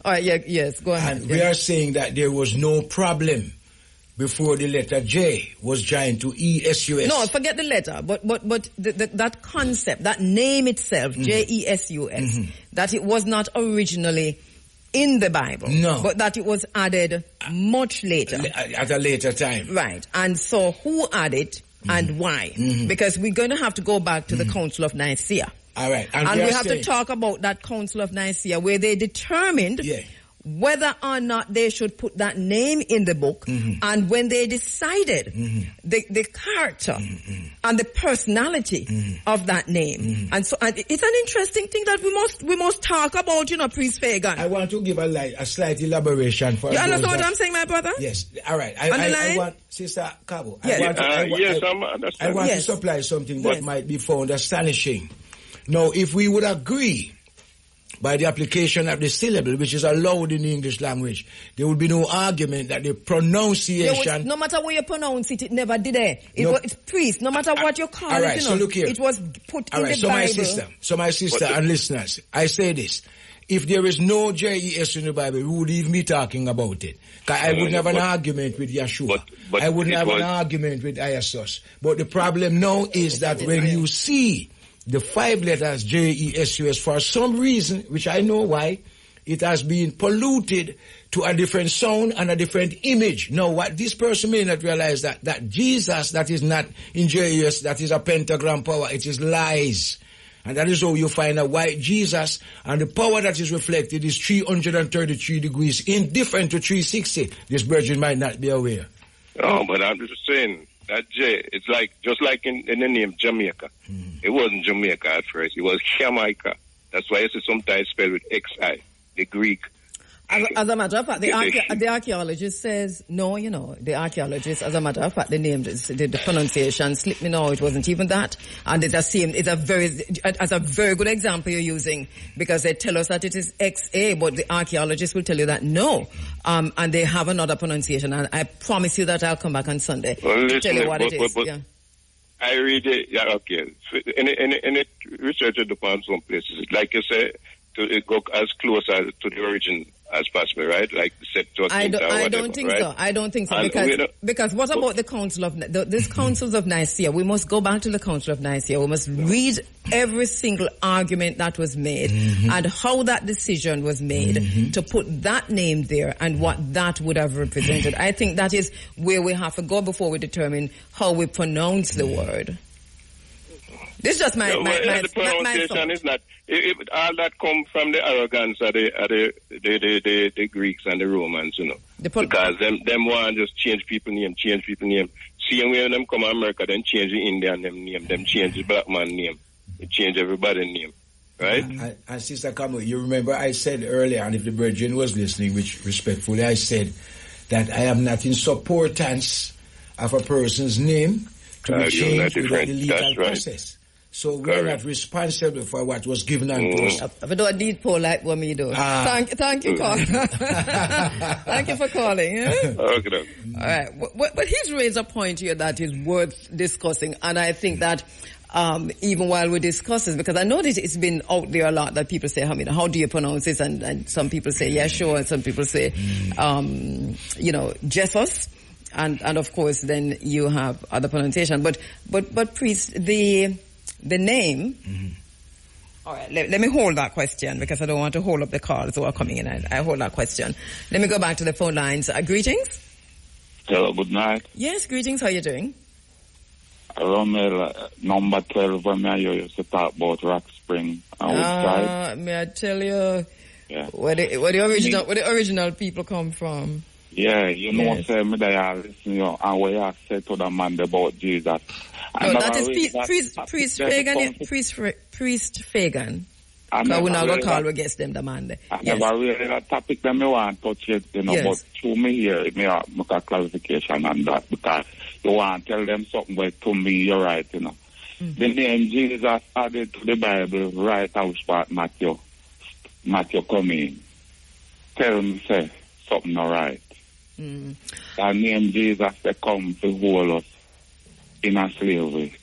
All right, yes, go ahead. And we are saying that there was no problem before the letter J was joined to E-S-U-S. No, forget the letter, but that concept, that name itself, J-E-S-U-S, that it was not originally in the Bible. No. But that it was added much later. At a later time. Right. And so who added and why? Because we're going to have to go back to the Council of Nicaea. All right. And we have to talk about that Council of Nicaea where they determined whether or not they should put that name in the book, and when they decided the character and the personality of that name. And so it's an interesting thing that we must talk about, Priest Fagan. I want to give a slight elaboration for you understand what I'm saying, my brother? Yes. All right. I want, Sister Cabo, I want to supply something that might be found astonishing. Now, if we would agree by the application of the syllable, which is allowed in the English language, there would be no argument that the pronunciation... no matter where you pronounce it, it never did it. It's priest, no matter what you call it. Right, so look here. It was put in the Bible. My sister and listeners, I say this. If there is no J-E-S in the Bible, we would even be talking about it. I wouldn't have an argument with Yeshua. I wouldn't have an argument with Iasus. But the problem now is that when you see the 5 letters J-E-S-U-S, for some reason, which I know why, it has been polluted to a different sound and a different image. Now, what this person may not realize that Jesus, that is not in J-E-S, that is a pentagram power, it is lies. And that is how you find out why Jesus and the power that is reflected is 333 degrees indifferent to 360. This virgin might not be aware. Oh, but I'm just saying, that J, it's just like in the name Jamaica. It wasn't Jamaica at first. It was Jamaica. That's why it's sometimes spelled with X-I, the Greek. As a matter of fact, the archaeologist says, no, the archaeologist, as a matter of fact, the name, the pronunciation slipped me now, it wasn't even that. And it's a very good example you're using, because they tell us that it is X-A, but the archaeologist will tell you that no. And they have another pronunciation, and I promise you that I'll come back on Sunday to tell you what it is. Yeah. I read it, okay. Any research upon some places, like you say, to go as close as to the origin as possible, right? Like the Septuagint or whatever, I don't think right? so. I don't think so, because what about the Council of this Councils of Nicaea? We must go back to the Council of Nicaea. We must read every single argument that was made and how that decision was made to put that name there and what that would have represented. I think that is where we have to go before we determine how we pronounce the word. This is just my the pronunciation is not. All that come from the arrogance of the Greeks and the Romans, because them want just change people name. same way when them come to America, then change the Indian them name, them change the black man name, they change everybody's name. Right? And Sister Camus, you remember I said earlier, and if the Virgin was listening, which respectfully I said, that I am not in supportance of a person's name to be changed without the legal process. So we are not responsible for what was given unto us. I don't need Paul like what me do. Thank you, Carl. Thank you for calling. Yeah? Okay. All right. But he's raised a point here that is worth discussing, and I think that even while we discuss this, because I know that it's been out there a lot that people say, how do you pronounce this? And some people say Yeshua, and some people say, Jesus. And of course, then you have other pronunciation. But priest, the name. Mm-hmm. All right, let me hold that question because I don't want to hold up the calls who are coming in. I hold that question. Let me go back to the phone lines. Greetings. Hello, good night. Yes, greetings. How are you doing? Around number 12 when I used to talk about Rock Spring outside. May I tell you where the original people come from? Yeah, you know, yes. Say me there listen, and what you said to the man about Jesus. No, that is Priest Fagan. Priest Fagan. Because we're not going to call against them the man there. I never really that topic that me want to touch it, but through me here, me make a clarification on that because you want to tell them something, but to me, you're right, Mm-hmm. The name Jesus added to the Bible right out spot Matthew come in. Tell me, say, something all right. Mm. That name Jesus, they come to hold us in a slavery.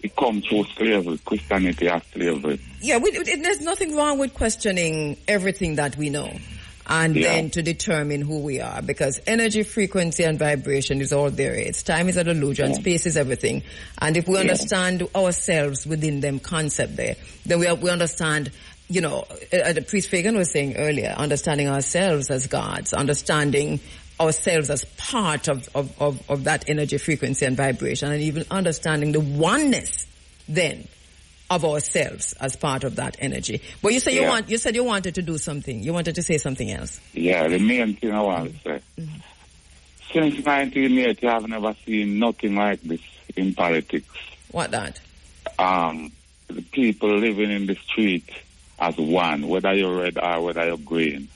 It comes through slavery, Christianity as slavery. Yeah, there's nothing wrong with questioning everything that we know and then to determine who we are, because energy, frequency, and vibration is all there is. Time is an illusion, space is everything. And if we understand ourselves within them concept there, then we understand, the Priest Fagan was saying earlier, understanding ourselves as gods, understanding ourselves as part of that energy, frequency, and vibration, and even understanding the oneness then of ourselves as part of that energy. But you say you said you wanted to do something. You wanted to say something else. Yeah, the main thing I want to say. Mm-hmm. Since 1980, I've never seen nothing like this in politics. What that? The people living in the street as one, whether you're red or whether you're green.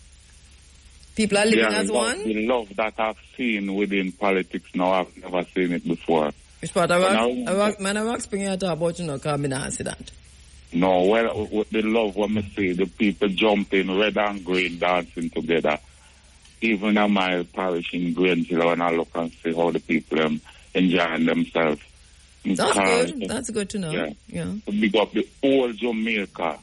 People are living as one? The love that I've seen within politics now, I've never seen it before. Which part of Rock Spring you talk about, because I didn't see that. No, well, with the love when I see the people jumping, red and green, dancing together. Even in my parish in Greenville, when I look and see how the people enjoying themselves. That's good. That's good to know. Yeah. Big up the whole Jamaica.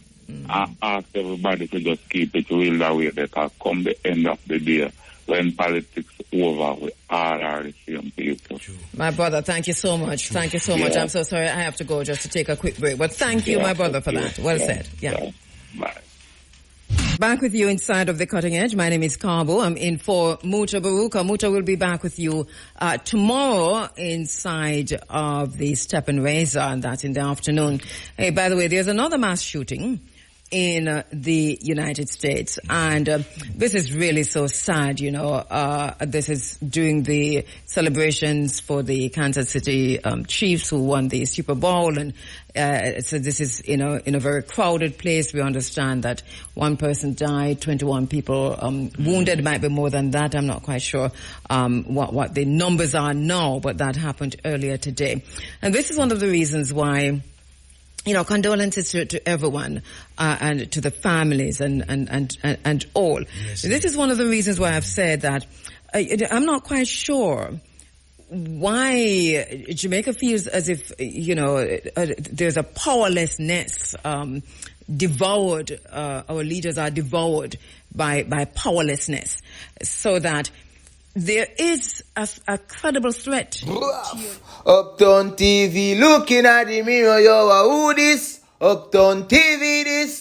I ask everybody to just keep it real that way, because come the end of the day, when politics over, we all are the same people. My brother, thank you so much. Thank you so much. I'm so sorry I have to go just to take a quick break. But thank you, my brother, for that. Well said. Yeah. Bye. Back with you inside of the Cutting Edge. My name is Carbo. I'm in for Mutabaruka. Muta will be back with you tomorrow inside of the Step and Razor, and that's in the afternoon. Hey, by the way, there's another mass shooting in the United States, and this is really so sad, this is during the celebrations for the Kansas City Chiefs who won the Super Bowl, and so this is in a very crowded place. We understand that one person died, 21 people wounded, might be more than that. I'm not quite sure what the numbers are now, but that happened earlier today. And this is one of the reasons why condolences to everyone, and to the families and all. Yes. This is one of the reasons why I've said that I'm not quite sure why Jamaica feels as if, there's a powerlessness, devoured, our leaders are devoured by powerlessness, so that there is a credible threat. Uptown TV, looking at the mirror, yo, who this? Uptown TV this.